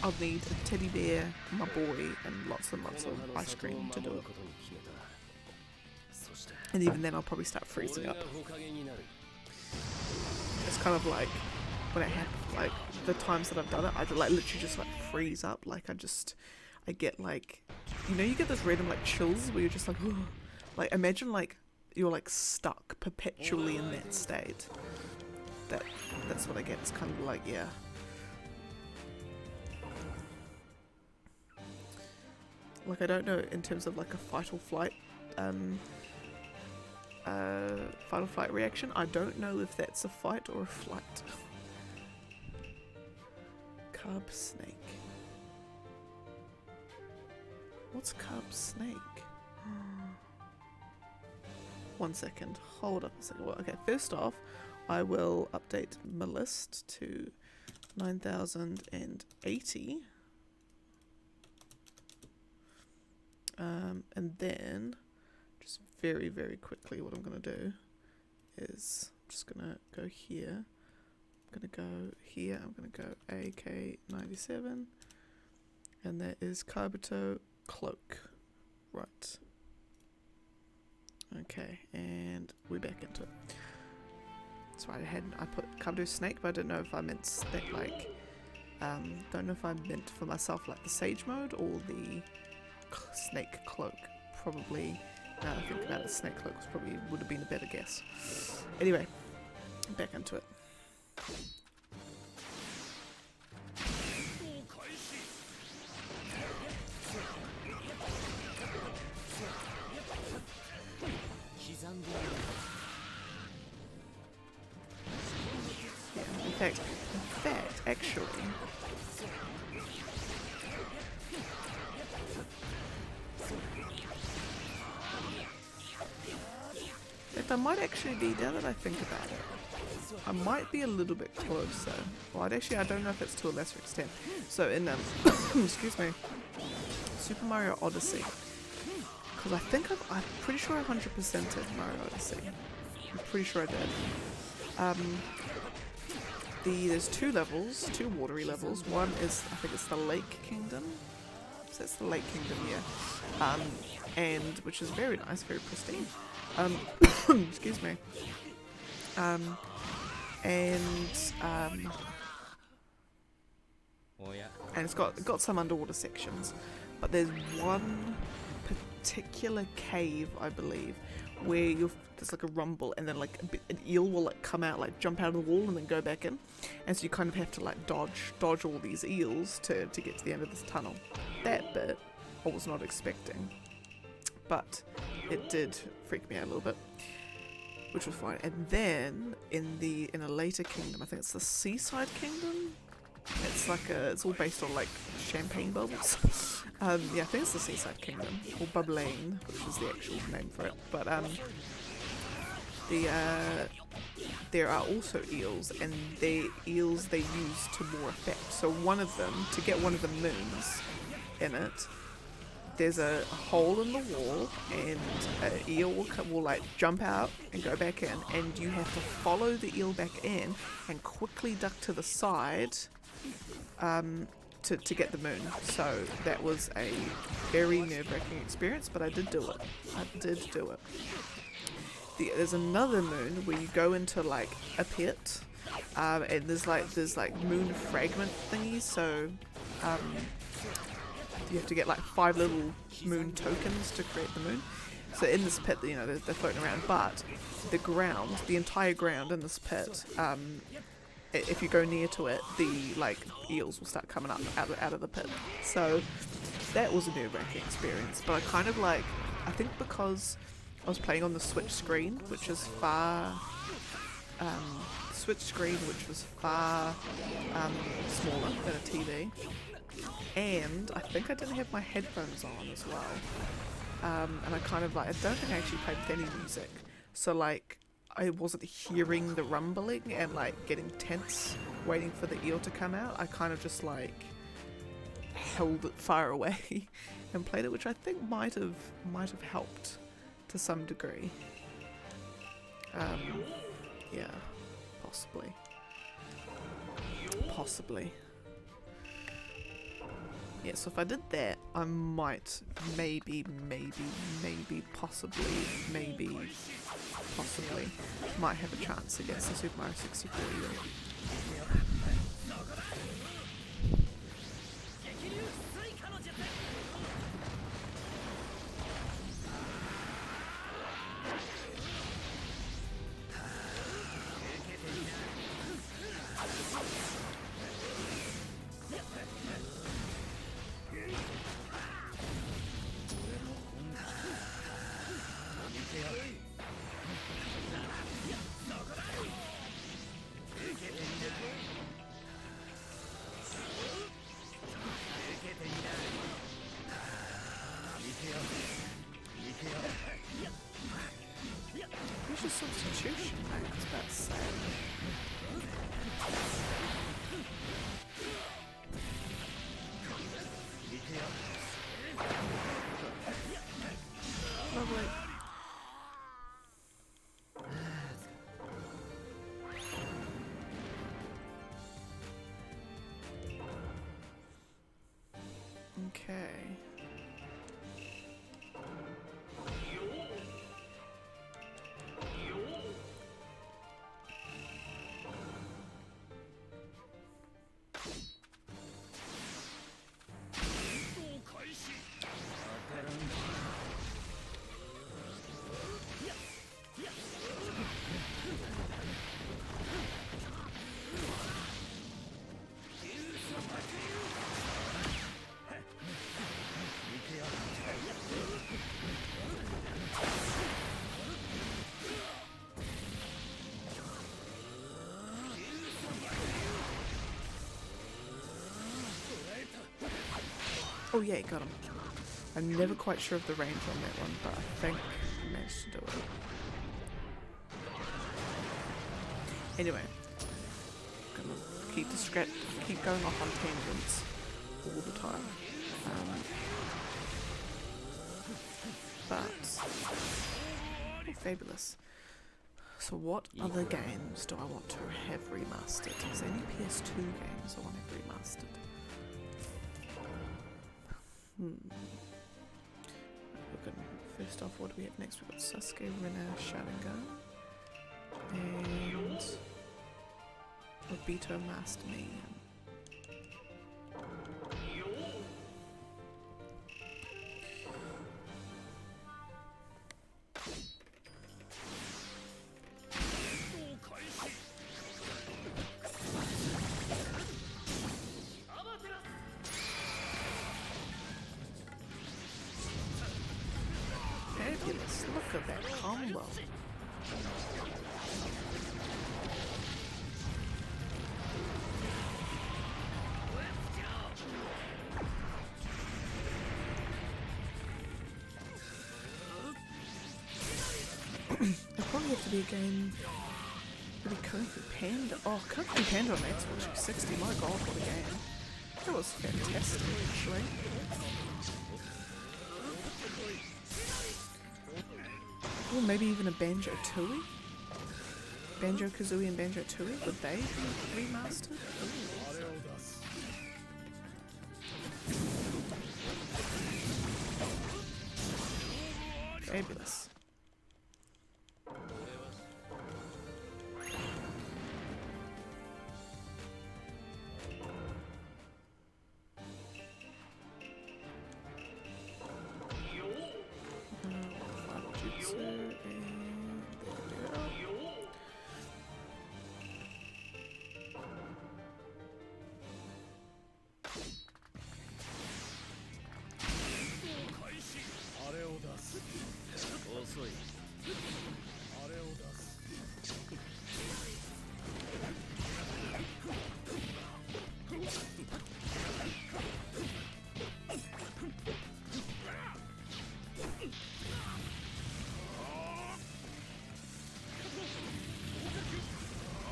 I'll need a teddy bear, my boy, and lots and lots of ice cream to do it. And even then I'll probably start freezing up. It's kind of like when it happens, like the times that I've done it, I like literally just like freeze up. Like I get like, you know, you get those random like chills where you're just like, ugh. Like imagine like you're like stuck perpetually in that state. That's what I get. It's kind of like, yeah. Like I don't know in terms of like a fight or flight reaction. I don't know if that's a fight or a flight. Cub snake. What's cub snake? 1 second. Hold up a second. Well, okay, first off, I will update my list to 9,080. And then, just very, very quickly, what I'm going to do is I'm just going to go here. I'm going to go here. I'm going to go AK97. And that is Kabuto Cloak. Right. Okay, and we're back into it. That's right, I put Kabuto Snake, but I don't know if I meant that, like, don't know if I meant for myself like the Sage mode or the Snake Cloak. Probably, now that I think about it, Snake Cloak would have been a better guess. Anyway, back into it. Yeah, in fact, actually, I might actually be, now that I think about it, I might be a little bit closer. Well, I don't know if it's to a lesser extent. So in, excuse me, Super Mario Odyssey, because I think I'm pretty sure I 100%ed Mario Odyssey. I'm pretty sure I did. There's two levels, two watery levels. One is, I think it's the Lake Kingdom. So it's the Lake Kingdom, yeah. And which is very nice, very pristine. Excuse me. And it's got some underwater sections, but there's one particular cave, I believe, where there's like a rumble, and then like an eel will like come out, like jump out of the wall and then go back in, and so you kind of have to like dodge all these eels to get to the end of this tunnel. That bit I was not expecting, but it did freak me out a little bit, which was fine. And then in a later kingdom, I think it's the Seaside Kingdom. It's like it's all based on like champagne bubbles. Yeah, I think it's the Seaside Kingdom, or Bubblaine, which is the actual name for it. But there are also eels, and the eels they use to more effect. So one of them, to get one of the moons in it, there's a hole in the wall, and an eel will like jump out and go back in, and you have to follow the eel back in and quickly duck to the side to get the moon. So that was a very nerve-wracking experience, but I did do it. There's another moon where you go into like a pit, and there's like moon fragment thingies, so you have to get like 5 little moon tokens to create the moon. So in this pit, you know, they're floating around, but the entire ground in this pit, if you go near to it, the like eels will start coming up out of the pit. So that was a nerve-wracking experience, but I think because I was playing on the Switch screen, which was far smaller than a TV, and I think I didn't have my headphones on as well, and I don't think I actually played with any music, so like I wasn't hearing the rumbling and like getting tense waiting for the eel to come out. I kind of just like held it far away and played it, which I think might have helped to some degree. Yeah, possibly. Yeah, so if I did that, I might, possibly, might have a chance against the Super Mario 64 eel. Where's your substitution, mate? I was about to say. Lovely. Okay. Oh yeah, got him. I'm never quite sure of the range on that one, but I think I managed to do it. Anyway, gonna keep going off on tangents all the time. But fabulous. So what other games do I want to have remastered? Is there any PS2 games I want to have remastered? First off, what do we have next? We've got Sasuke, Rinna, Sharingan, and Obito Master Me. Look at that combo. It'll probably have to be a game with Kung Fu Panda. Oh, Kung Fu Panda on Xbox 360, my god, what a game. That was fantastic, actually. Or maybe even a Banjo-Tooie? Banjo-Kazooie and Banjo-Tooie? Would they be remastered? Ooh. Fabulous.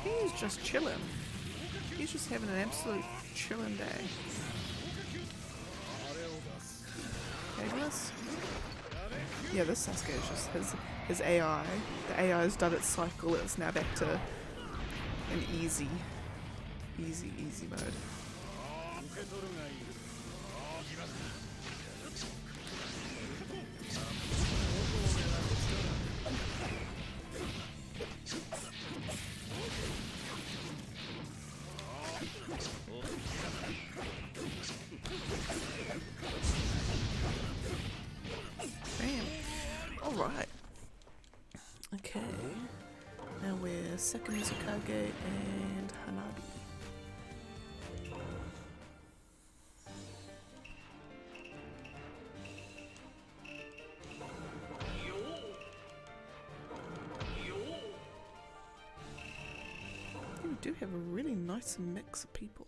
He's just chilling. He's just having an absolute chilling day. Fabulous. Yeah, this Sasuke is just his AI. The AI has done its cycle. It's now back to an easy mode. Alright. Okay. Now we're second Mizukage and Hanabi. We do have a really nice mix of people.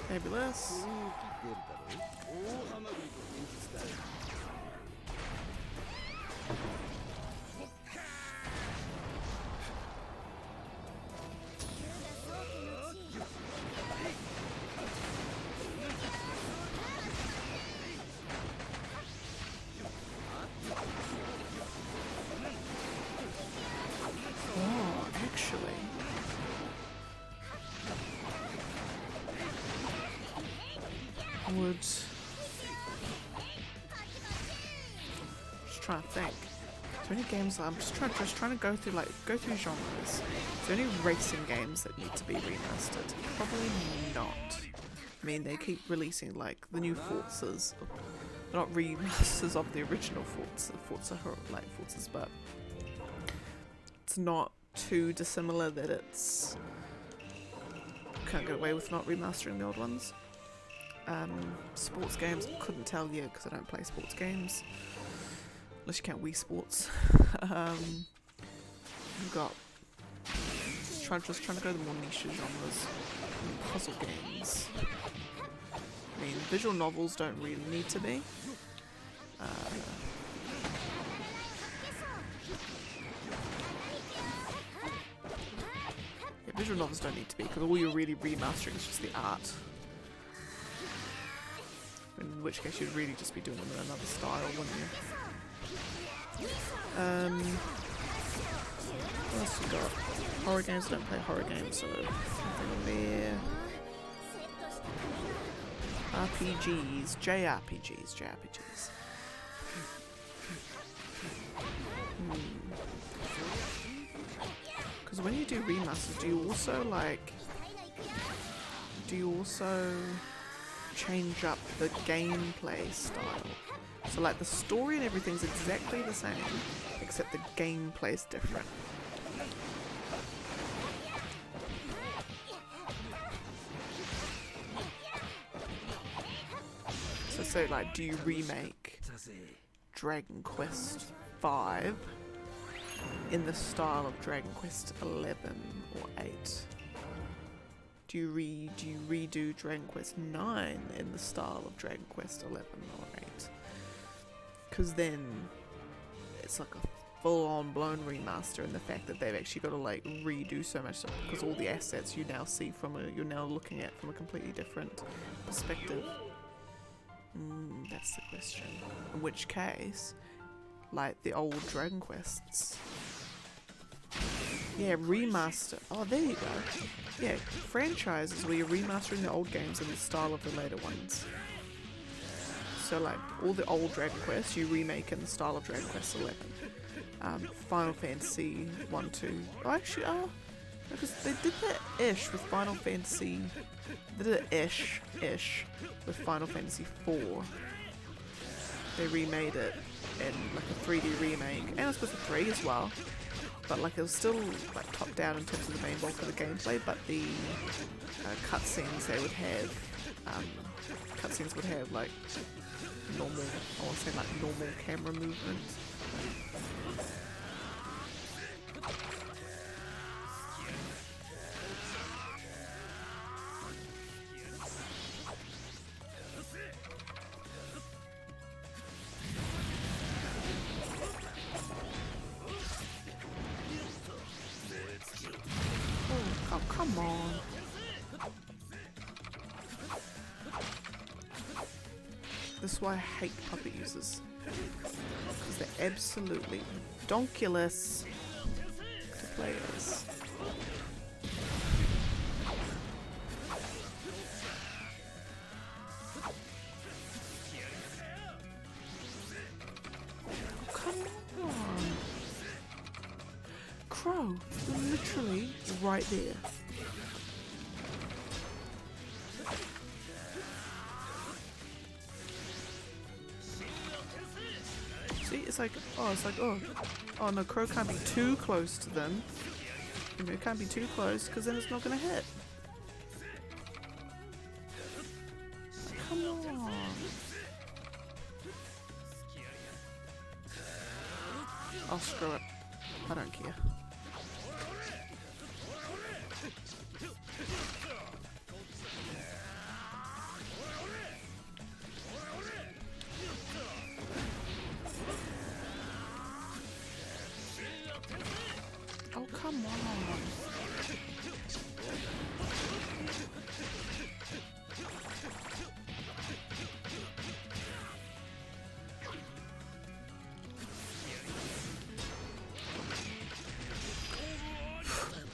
Fabulous. Oh, actually. Would just trying to think. Is there any games that I'm just trying to go through genres? Is there any racing games that need to be remastered? Probably not. I mean, they keep releasing like the new Forzas, not remasters of the original Forzas, but it's not too dissimilar that it's can't get away with not remastering the old ones. Sports games, couldn't tell you because I don't play sports games. Unless you count Wii Sports. We've got just trying to go to the more niche genres. Puzzle games. I mean, visual novels don't really need to be. Yeah, visual novels don't need to be because all you're really remastering is just the art. In which case you'd really just be doing them in another style, wouldn't you? What else we got? Horror games, I don't play horror games, so nothing there. RPGs, JRPGs. Because when you do remasters, do you also change up the gameplay style? So like the story and everything's exactly the same, except the gameplay's different. So like, do you remake Dragon Quest V in the style of Dragon Quest 11 or 8? Do you redo Dragon Quest 9 in the style of Dragon Quest 11 or 8? Because then it's like a full-on blown remaster, and the fact that they've actually got to like redo so much stuff because all the assets you now see you're now looking at from a completely different perspective. That's the question. In which case, like the old Dragon Quests. Yeah, remaster. Oh, there you go. Yeah, franchises where you're remastering the old games in the style of the later ones. So like all the old Dragon Quests you remake in the style of Dragon Quest 11. Final Fantasy 1, 2. Oh, actually, because they did that ish with Final Fantasy. They did it ish with Final Fantasy 4. They remade it in like a 3D remake, and it's with a 3 as well. But like it was still like top down in terms of the main bulk of the gameplay, but the cutscenes they would have, like normal, I want to say like normal camera movement. Oh, come on. This is why I hate puppet users. Because they're absolutely donkulous to players. Oh, come on. Crow, you're literally right there. It's like, oh no, Crow can't be too close to them. You know, it can't be too close because then it's not gonna hit. Come on. Oh, screw it. I don't care. Oh, come on.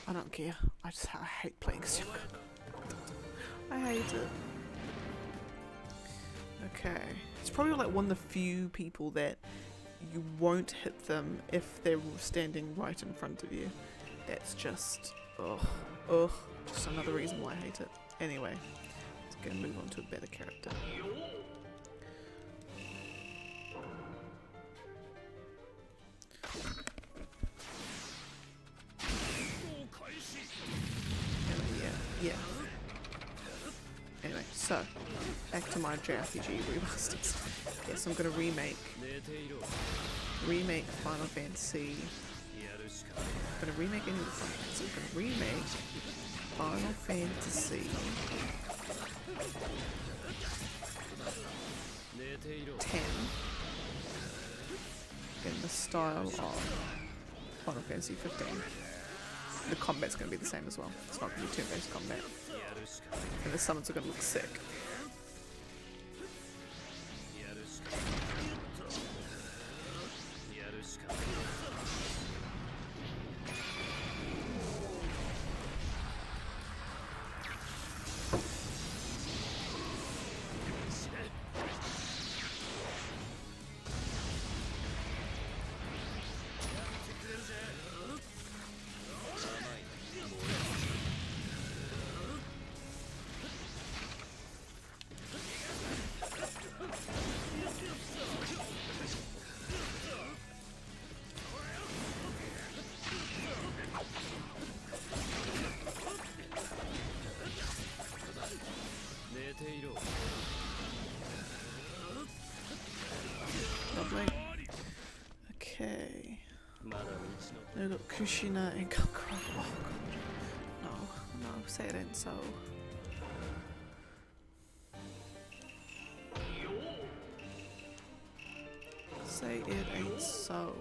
I don't care. I hate playing Super. I hate it. Okay. It's probably like one of the few people that you won't hit them if they're standing right in front of you. That's just, just another reason why I hate it. Anyway, let's go and move on to a better character. Yeah. Anyway, so back to my JRPG remasters. Yes, I'm gonna remake Final Fantasy. I'm gonna remake any of the Final Fantasy. I'm gonna remake Final Fantasy 10 in the style of Final Fantasy 15. The combat's going to be the same as well. It's not going to be turn-based combat. And the summons are going to look sick. good. Kushina and Kankura. Oh god. No, no, say it ain't so. Say it ain't so.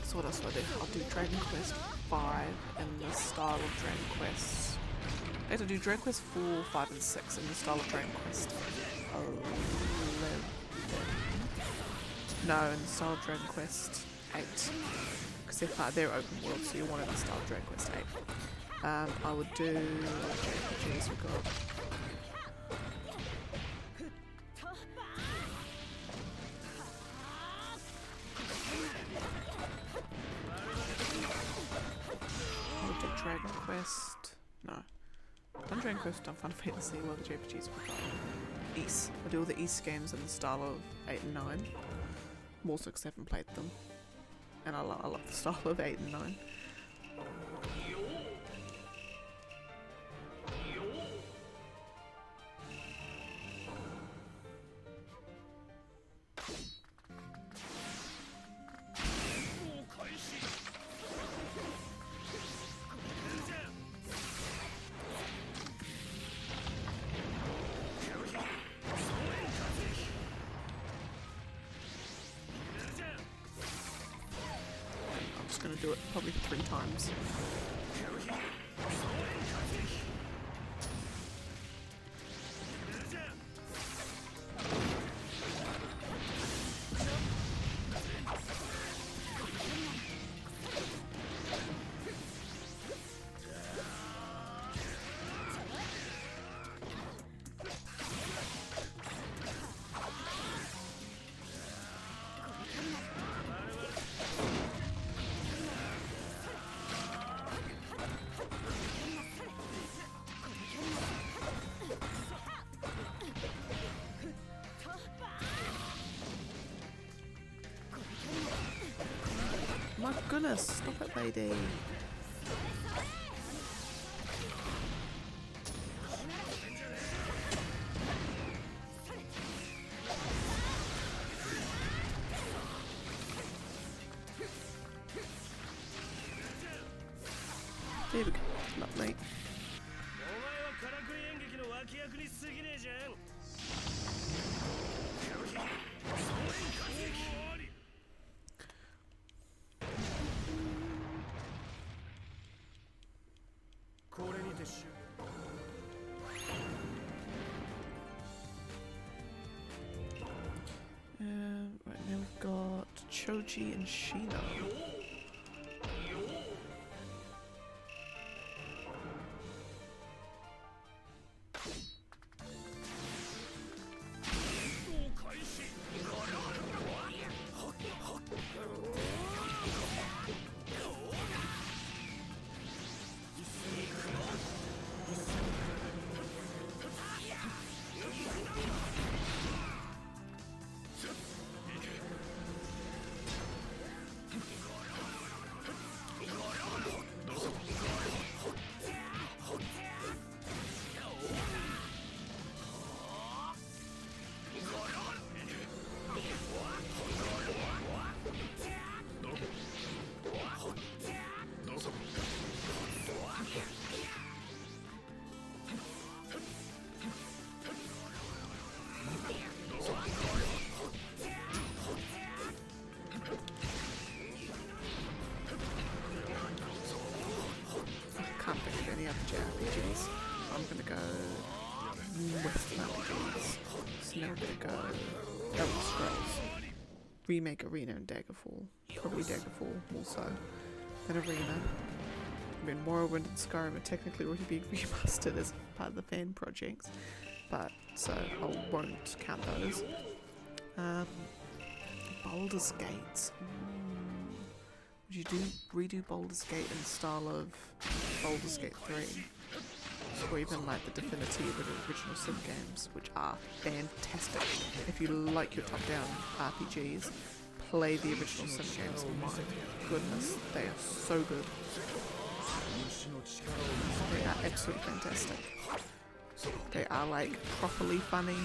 So what else will I do? I'll do Dragon Quest 5 in the style of Dragon Quest. I have to do Dragon Quest 4, 5 and 6 in the style of Dragon Quest 11. No, in the style of Dragon Quest 8. Because they're open world, so you want it in the style of Dragon Quest 8. I would do... JRPGs we got. Dragon Quest. No. Done Dragon Quest, done Final Fantasy, what other JRPGs we got? East. I do all the East games in the style of 8 and 9. More so because I haven't played them. And I love the style of 8 and 9. Gonna do it probably 3 times. My goodness, stop it, lady. There we go. Lovely. Right now we've got Choji and Shino. JRPGs. I'm gonna go Western RPGs. So now we're gonna go Elder Scrolls. Remake Arena and Daggerfall. Probably Daggerfall more so than Arena. I mean, Morrowind and Skyrim are technically already being remastered as part of the fan projects, but so I won't count those. Baldur's Gate. Would you redo Baldur's Gate in the style of Baldur's Gate 3? or even like the definitive original Sim games, which are fantastic. If you like your top-down RPGs, play the original Sim games. My goodness, they are so good. They are absolutely fantastic. They are like properly funny,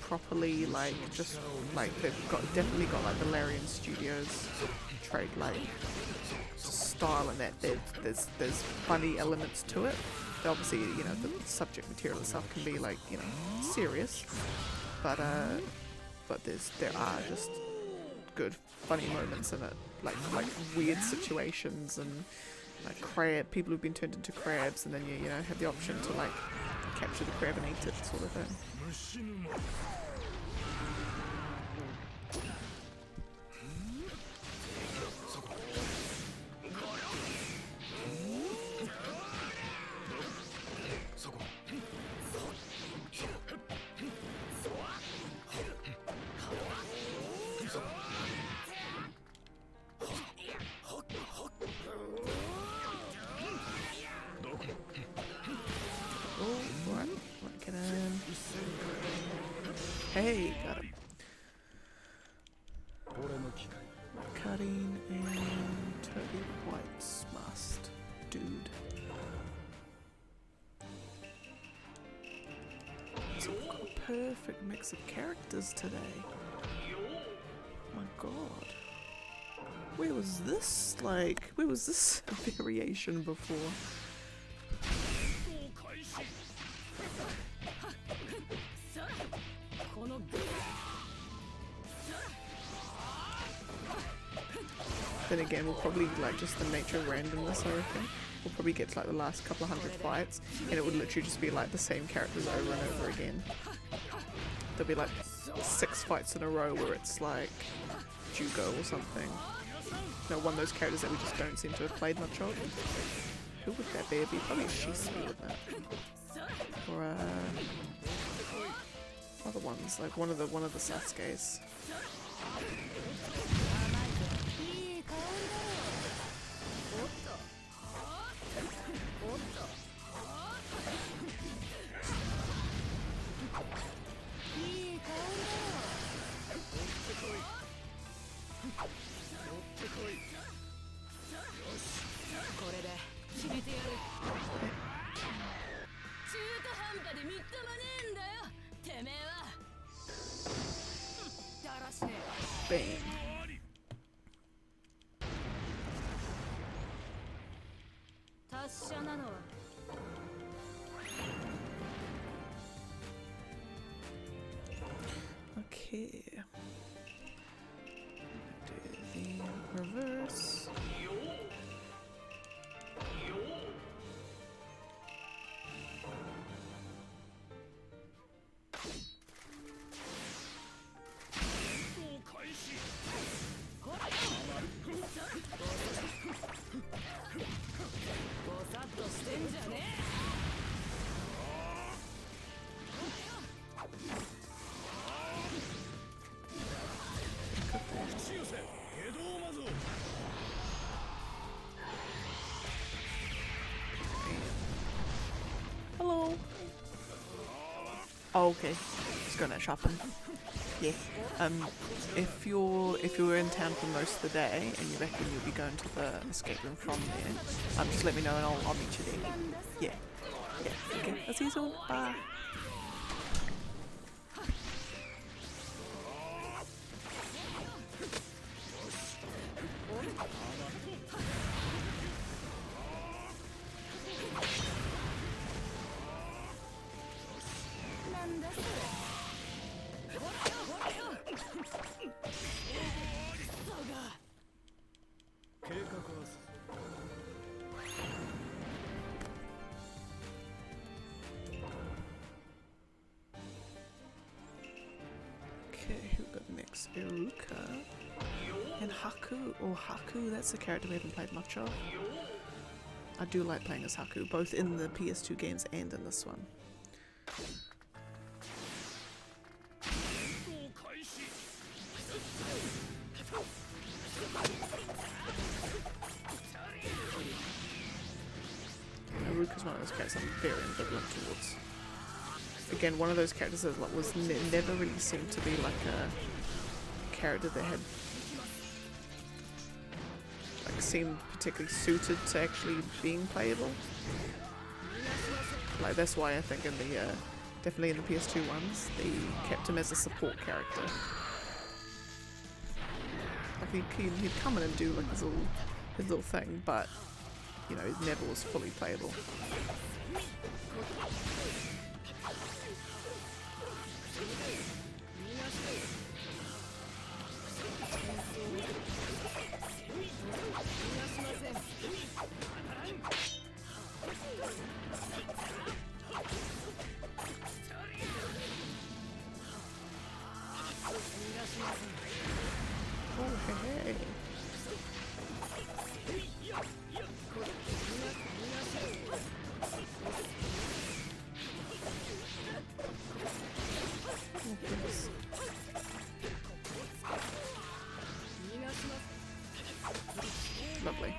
properly like just like they've definitely got like the Larian Studios trade like style in that there's funny elements to it. Obviously, you know, the subject material itself can be like, you know, serious, but there are just good funny moments in it, like weird situations and like people who've been turned into crabs, and then you know have the option to like capture the crab and eat it, sort of thing. Hey, got him. Cutting and Toby White's must, dude. So we've got a perfect mix of characters today. My God. Where was this variation before? Then again, we'll probably, like, just the nature of randomness, I reckon. We'll probably get to, like, the last couple of hundred fights, and it would literally just be, like, the same characters over and over again. There'll be, like, 6 fights in a row where it's, like, Jugo or something. You know, one of those characters that we just don't seem to have played much of. Who would that be? It'd be probably Shisu, wouldn't it? Or, other ones, like one of the Sasukes. Bang. Okay. Do the reverse. Hello. Oh, okay. Just going out shopping. Yeah. If you're in town for most of the day and you reckon you'll be going to the escape room from there, just let me know and I'll meet you there. Yeah. Yeah. Okay. I'll see you soon. Bye. Okay, who got next? Iruka and Haku. Oh, Haku, that's a character we haven't played much of. I do like playing as Haku, both in the PS2 games and in this one. Iruka's one of those characters I'm very ambivalent towards. Again, one of those characters that was never really seemed to be like a character that had like seemed particularly suited to actually being playable. Like that's why I think in the definitely in the PS2 ones, they kept him as a support character. Like he'd come in and do like his little thing, but you know, he never was fully playable. Oh, hey, hey. Oh, goodness. Lovely.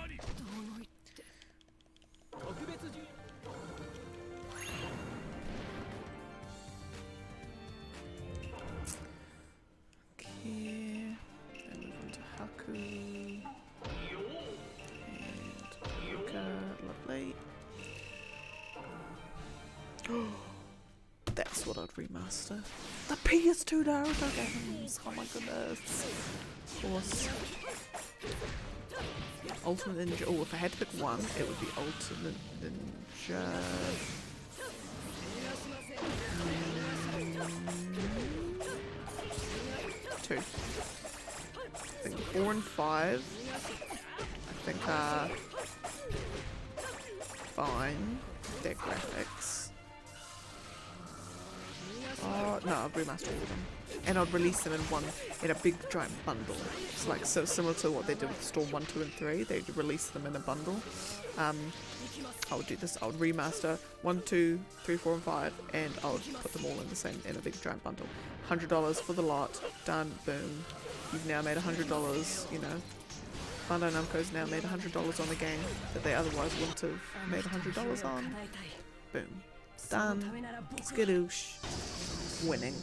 That's what I'd remaster. The PS2 Naruto games! Oh my goodness. Of course. Ultimate Ninja. Oh, if I had to pick one, it would be Ultimate Ninja. Two. I think 4 and 5. I think are fine. Their graphics. Oh no, I'd remaster all of them, and I'd release them in a big giant bundle. It's like so similar to what they did with Storm 1, 2, and 3. They'd release them in a bundle. I would do this. I would remaster 1, 2, 3, 4, and 5, and I would put them all in a big giant bundle. $100 for the lot. Done. Boom. You've now made $100. You know, Bandai Namco's now made $100 on a game that they otherwise wouldn't have made $100 on. Boom. Done. Skadoosh. Winning.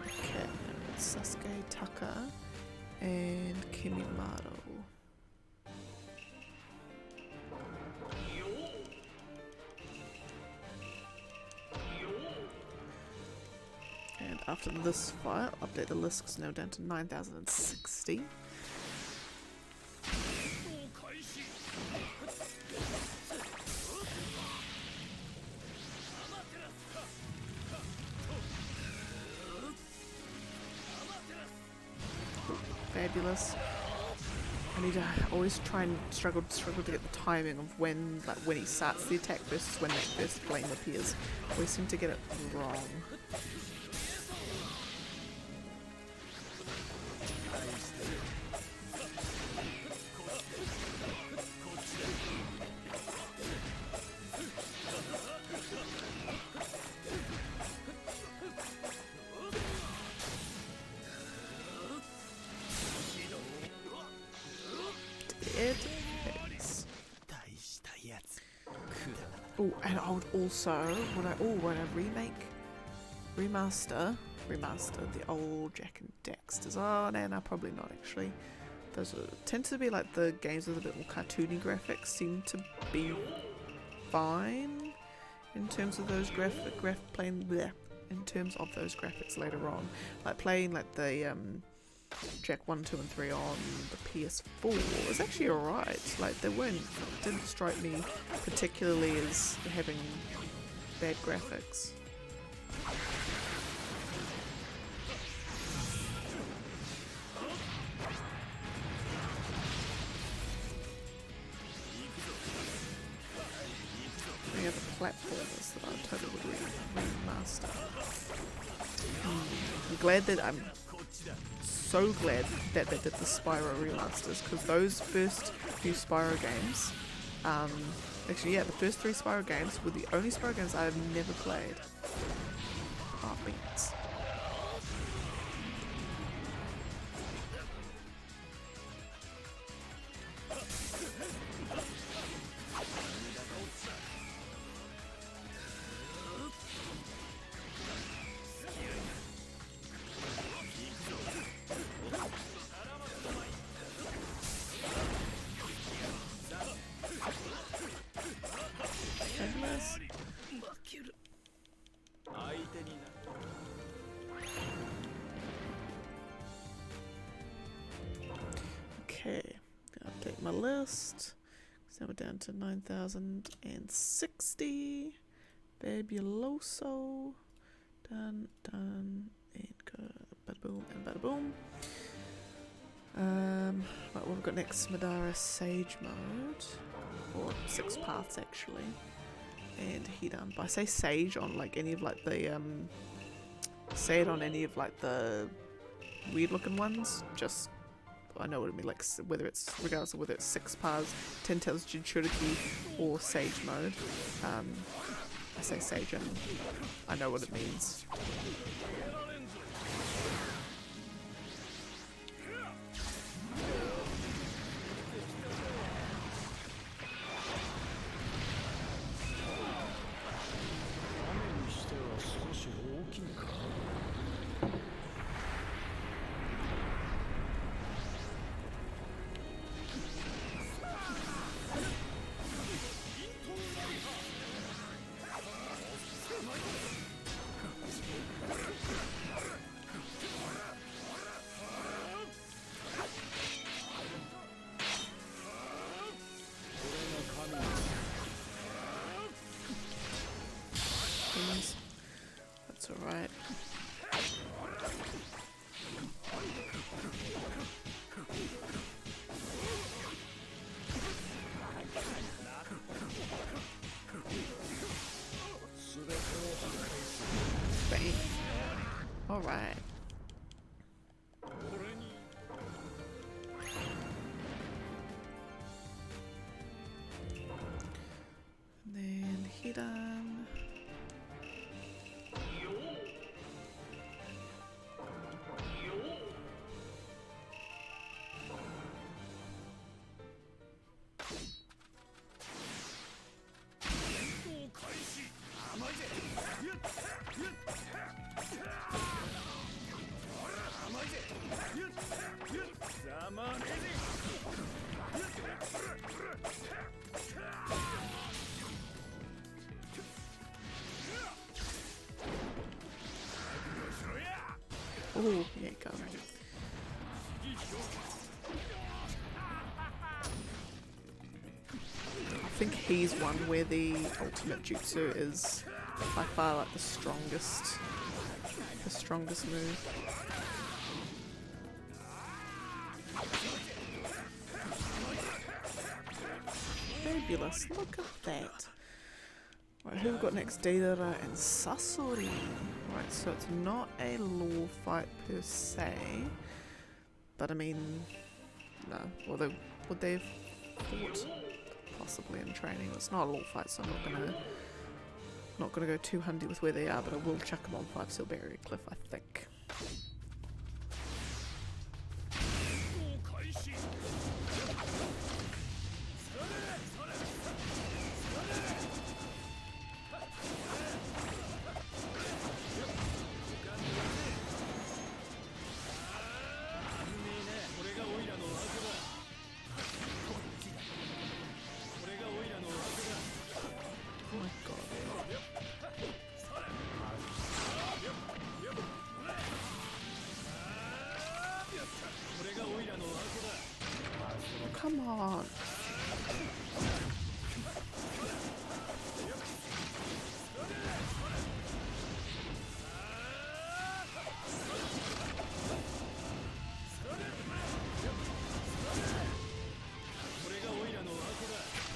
Okay, Sasuke, Taka, and Kimimaro. And after this fight, I'll update the list because it's now down to 9,060. Fabulous. I need to always try and struggle to get the timing of when he starts the attack versus when that first flame appears. I always seem to get it wrong. Oh, and I would also, when I remaster the old Jak and Daxters. Oh, no, probably not actually. Those tend to be like the games with a bit more cartoony graphics seem to be fine in terms of those in terms of those graphics later on. Like playing like the Jak 1, 2, and 3 on the PS4 was actually alright. Like didn't strike me particularly as having bad graphics. Any other platformers that I totally would remaster? I'm so glad that they did the Spyro remasters, because those first few Spyro games, actually yeah, the first 3 Spyro games were the only Spyro games I have never played. Oh, beats. Okay, gonna update my list. So now we're down to 9,060. Fabuloso. Done, and go bada boom and bada boom. Right, what we've got next, Madara Sage mode. Or 6 paths actually. And Hidan. But I say Sage on like any of like the say it on any of like the weird looking ones. Just I know what I mean, like whether it's regardless of whether it's 6 paths, 10 tails Jinchuriki or Sage mode. I say Sage and I know what it means. That's alright. Bang. Alright. And then Hidan. Oh, yeah, go. I think he's one where the ultimate jutsu is by far like the strongest move. Fabulous, look at that. Right, who we've got next? Deidara and Sasori. Right, so it's not a law fight per se, but I mean, no. Although would they have fought possibly in training? It's not a law fight, so I'm not gonna go too handy with where they are, but I will chuck them on 5 Silberry Cliff, I think. Come on.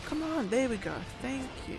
Come on, there we go. Thank you.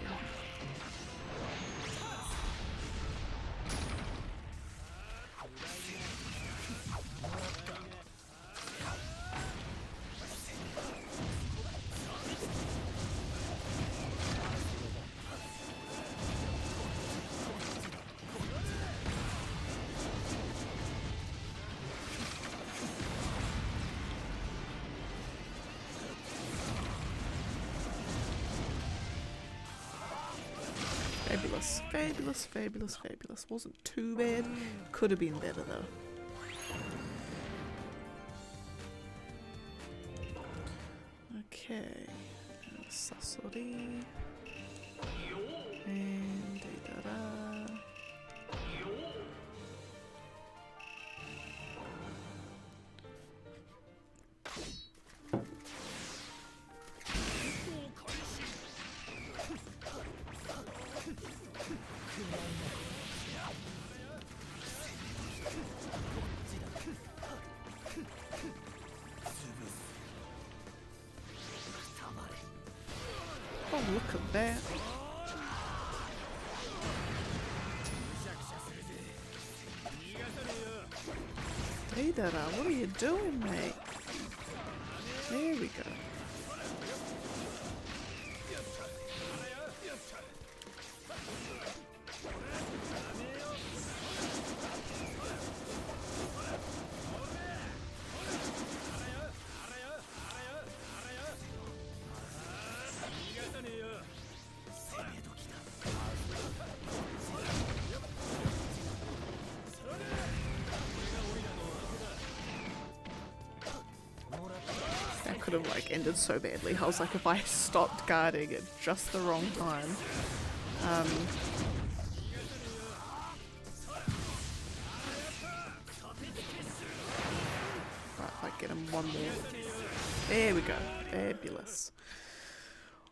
Fabulous, fabulous, fabulous, fabulous. Wasn't too bad. Could have been better though. Okay. Sasori. And Deidara. Oh, look at that. Deidara, what are you doing, mate? There we go. That could have like ended so badly. I was like, if I stopped guarding at just the wrong time. Right, if I get him one more. There we go. Fabulous.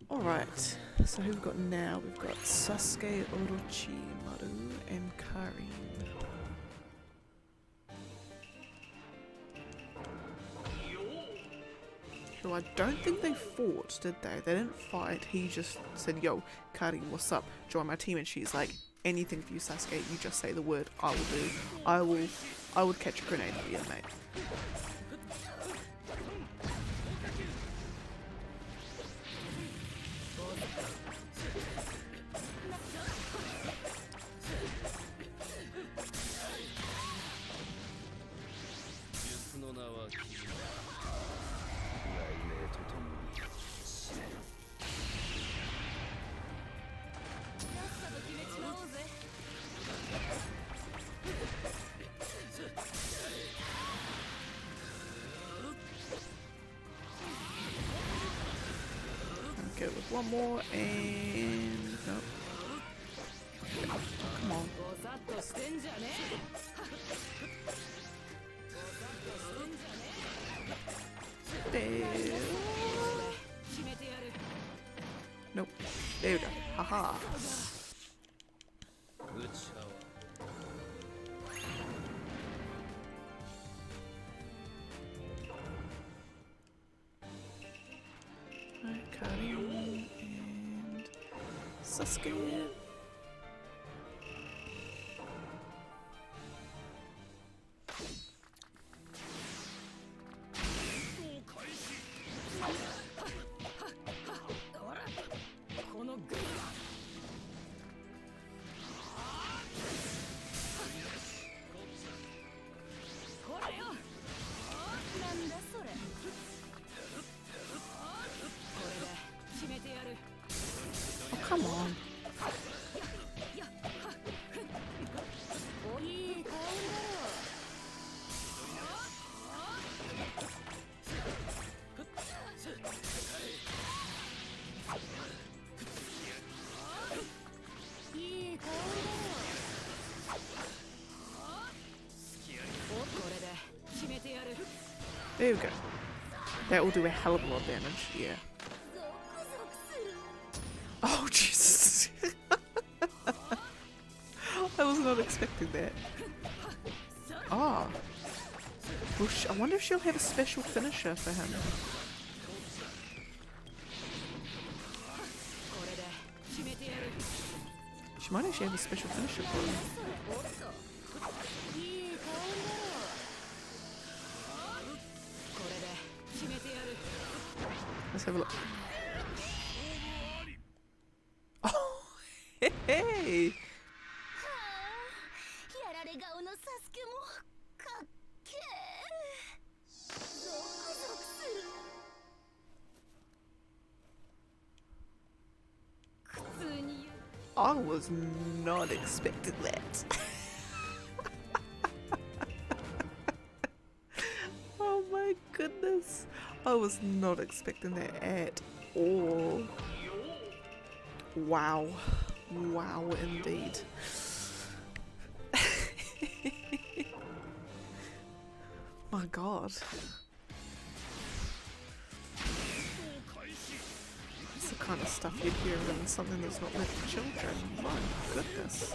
Alright, so who we've got now? We've got Sasuke, Orochimaru, and Karin. Who I don't think they fought, did they? They didn't fight. He just said, yo, Karin, what's up? Join my team. And she's like, anything for you, Sasuke. You just say the word, I will do. I would catch a grenade for you, mate. Go with one more and nope. Come on. Nope. There we go. Haha. Karin and Sasuke. Come on. There we go. That will do a hell of a lot of damage, yeah. Oh, Jesus. I was not expecting that. Ah. Well, I wonder if she'll have a special finisher for him. She might actually have a special finisher for him. Let's have a look. Oh, hey! I was not expecting that. Oh my goodness. I was not expecting that at all. Wow. Wow, indeed. My God. That's the kind of stuff you'd hear in something that's not meant for children. My goodness.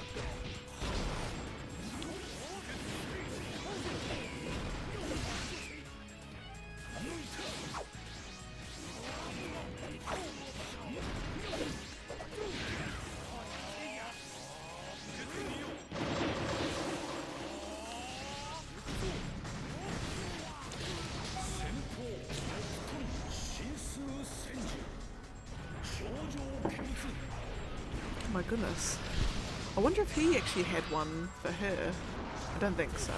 my goodness. I wonder if he actually had one for her. I don't think so.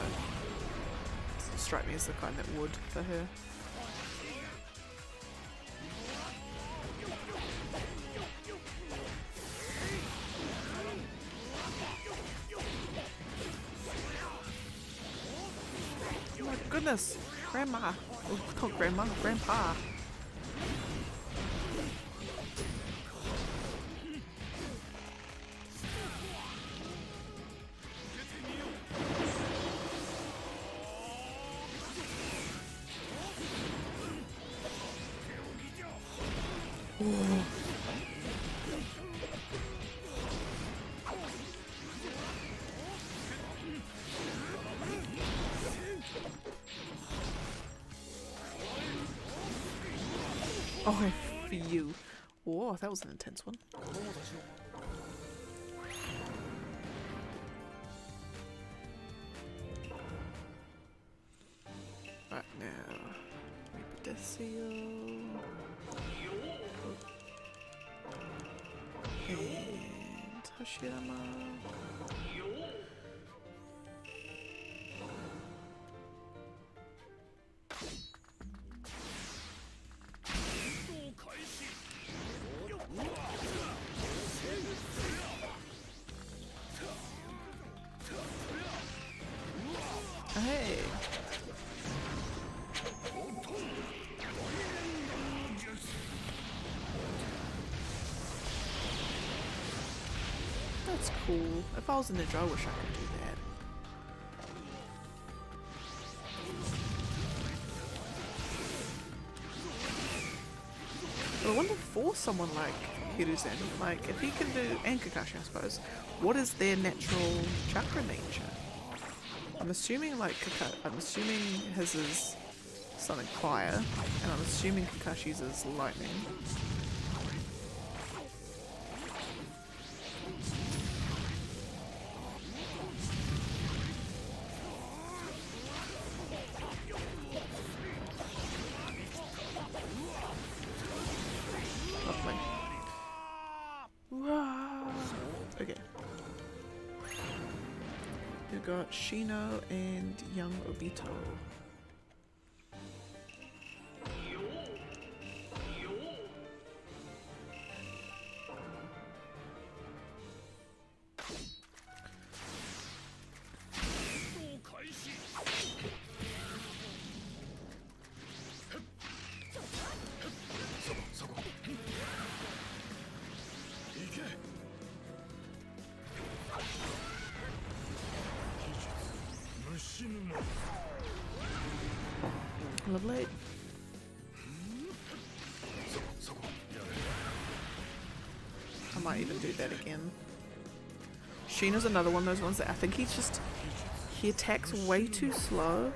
Doesn't strike me as the kind that would for her. Oh my goodness! Grandma! Oh, not grandma, grandpa! Oh, for you. Whoa, that was an intense one. Right now, Repodecio. And Hashirama. Hey. That's cool. If I was a ninja, I wish I could do that. But I wonder for someone like Hiruzen, like if he can do, and Kakashi I suppose, what is their natural chakra nature? I'm assuming like I'm assuming his is something fire, and I'm assuming Kakashi's is lightning. Lovely. Okay. We've got Shino and young Obito. Lovely. I might even do that again. Shino's another one of those ones that I think he attacks way too slow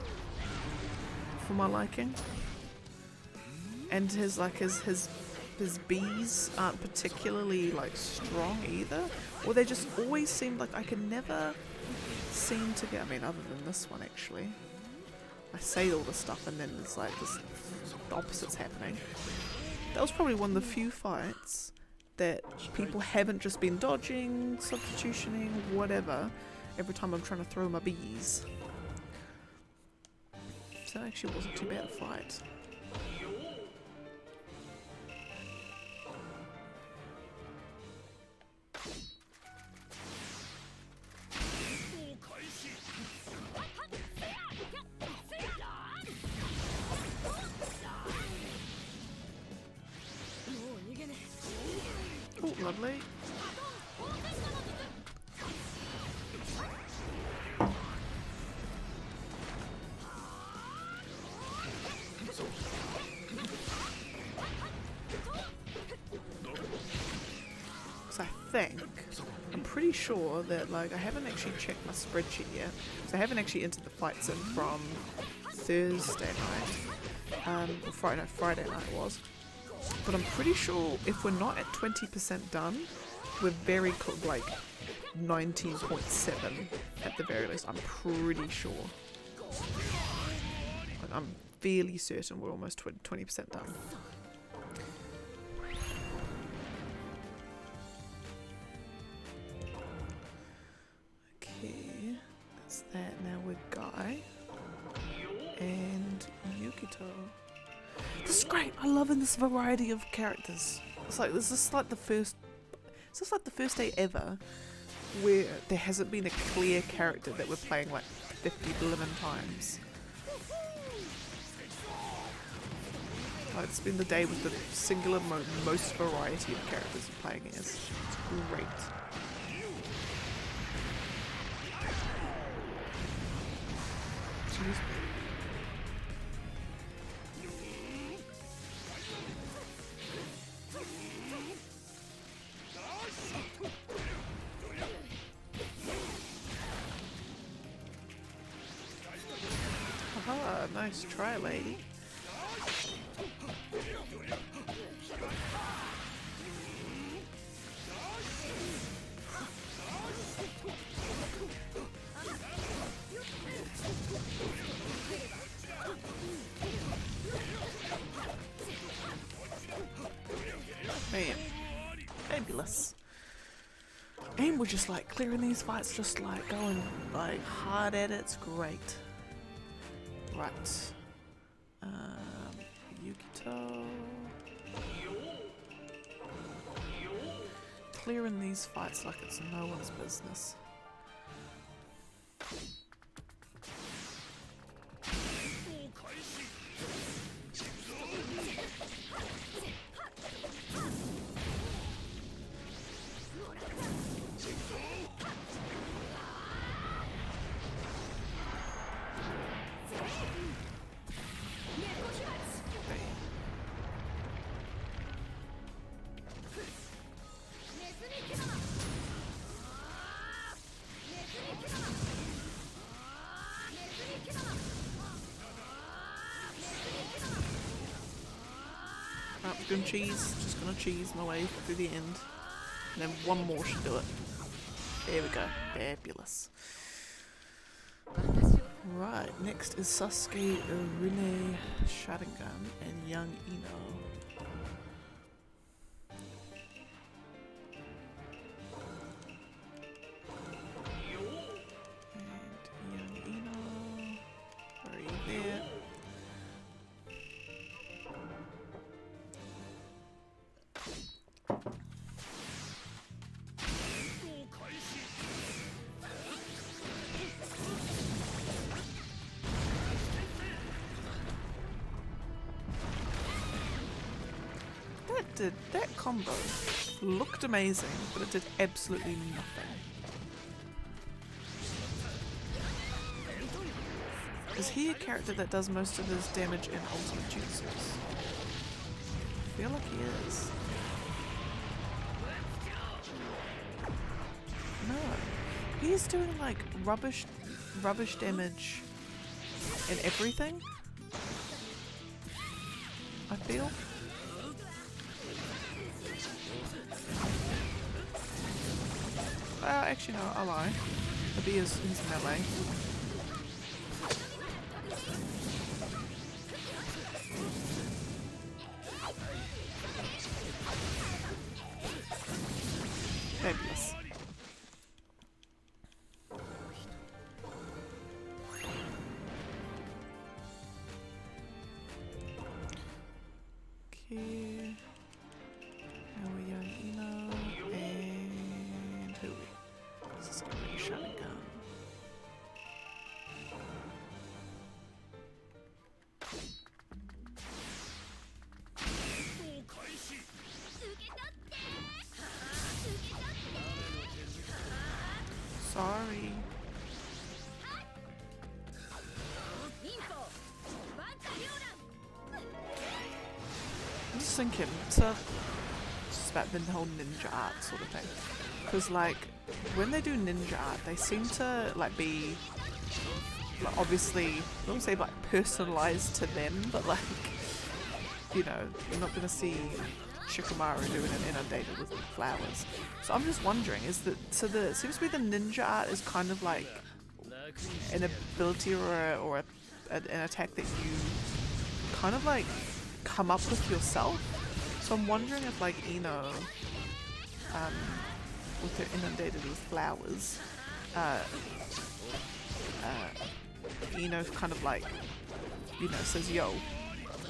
for my liking. And his Bs aren't particularly like strong either. Or they just always seem like I can never seem to get, I mean other than this one actually. I say all this stuff and then it's like this, the opposite's happening. That was probably one of the few fights that people haven't just been dodging, substitutioning, whatever, every time I'm trying to throw my bees. So that actually wasn't too bad a fight. Oh, lovely. So I'm pretty sure that like I haven't actually checked my spreadsheet yet. So I haven't actually entered the fights in from Thursday night. Or Friday night it was. But I'm pretty sure if we're not at 20% done, we're very close, like 19.7 at the very least. I'm pretty sure. Like, I'm fairly certain we're almost 20% done. That's that. Now we're Guy and Yukito. This is great. I love this variety of characters. It's like this is like the first. This is like the first day ever where there hasn't been a clear character that we're playing like 50 billion times. Like it's been the day with the singular most variety of characters we're playing as. It's great. Jeez. Haha, nice try, lady. Man, fabulous. And we're just like clearing these fights, just like going like hard at it. It's great. Right. Yukito. Clearing these fights like it's no one's business. Doing cheese, just gonna cheese my way through the end. And then one more should do it. There we go. Fabulous. Right, next is Sasuke, Rine, Sharingan, and young Ino. And young Ino. Where are you there? That combo looked amazing, but it did absolutely nothing. Is he a character that does most of his damage in ultimate jutsus? I feel like he is. No. He's doing like rubbish damage in everything, I feel. Actually no, I'll lie. Maybe he's melee. Fabulous. Okay. Now we're young Ino and who are we? This is gonna be Sharingan. Sorry. I'm just thinking, so just about the whole ninja art sort of thing. Because like, when they do ninja art, they seem to like be, like, obviously, I don't say like personalized to them, but like, you know, you're not going to see Shikamaru doing an inundated with flowers. So I'm just wondering, is that, so it seems to be the ninja art is kind of like an ability or an attack that you kind of like come up with yourself. So I'm wondering if like Ino, with her inundated with flowers, kind of like, says, yo,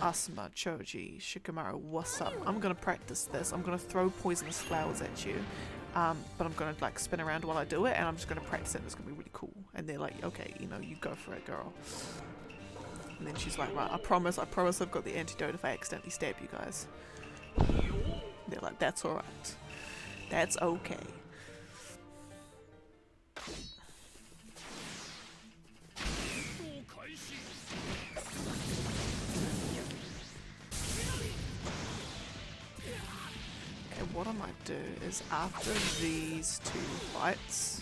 Asuma, Choji, Shikamaru, what's up? I'm gonna practice this. I'm gonna throw poisonous flowers at you, but I'm gonna like spin around while I do it, and I'm just gonna practice it, and it's gonna be really cool. And they're like, okay, you go for it, girl. And then she's like, right, I promise I've got the antidote if I accidentally stab you guys. They're like, that's alright. That's okay. What I might do is after these two fights,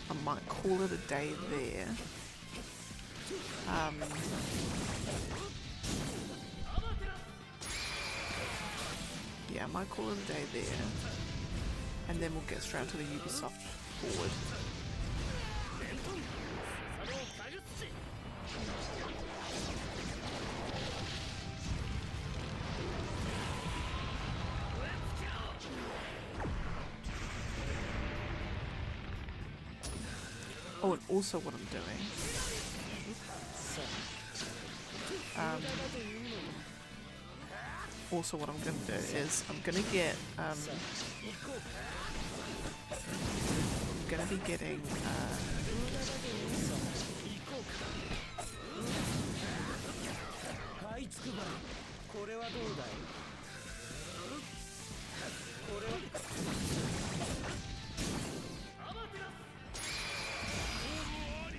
I might call it a day there. Yeah, I might call it a day there, and then we'll get straight to the Ubisoft forward. Oh, and also what I'm doing, also what I'm gonna do is I'm gonna get, I'm gonna be getting,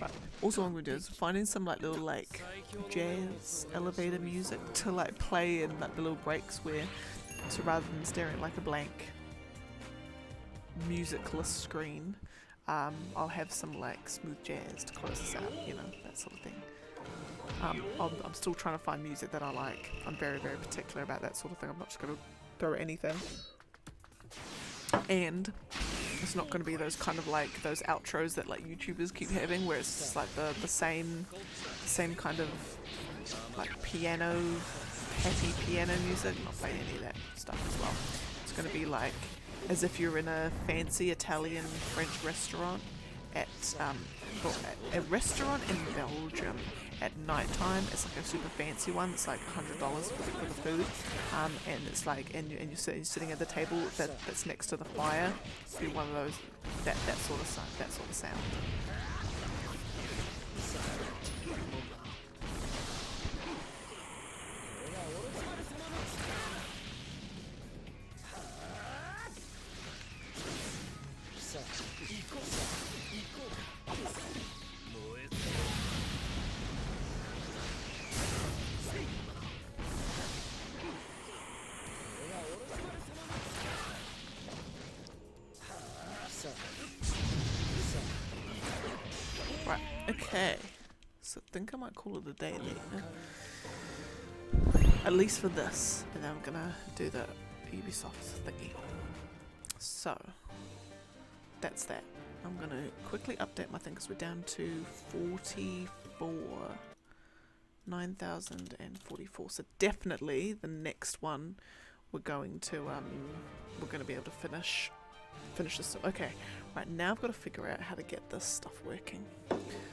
but also what I'm gonna do is finding some like little like jazz elevator music to like play in like the little breaks where, so rather than staring at like a blank musicless screen, I'll have some like smooth jazz to close this out, that sort of thing. I'm still trying to find music that I like. I'm very, very particular about that sort of thing. I'm not just going to throw anything. And it's not going to be those kind of like those outros that like YouTubers keep having, where it's just like the same kind of like happy piano music. I'm not playing any of that stuff as well. It's going to be like as if you're in a fancy Italian French restaurant at a restaurant in Belgium at night time. It's like a super fancy one. It's like $100 for the food, and it's like and you're sitting at the table that's next to the fire. It'll be one of those that sort of sound. Right, okay. So I think I might call it a day later. At least for this. And then I'm gonna do the Ubisoft thingy. So, that's that. I'm gonna quickly update my thing because we're down to 44. 9,044. So definitely the next one we're going to be able to finish this. Okay, right now I've got to figure out how to get this stuff working.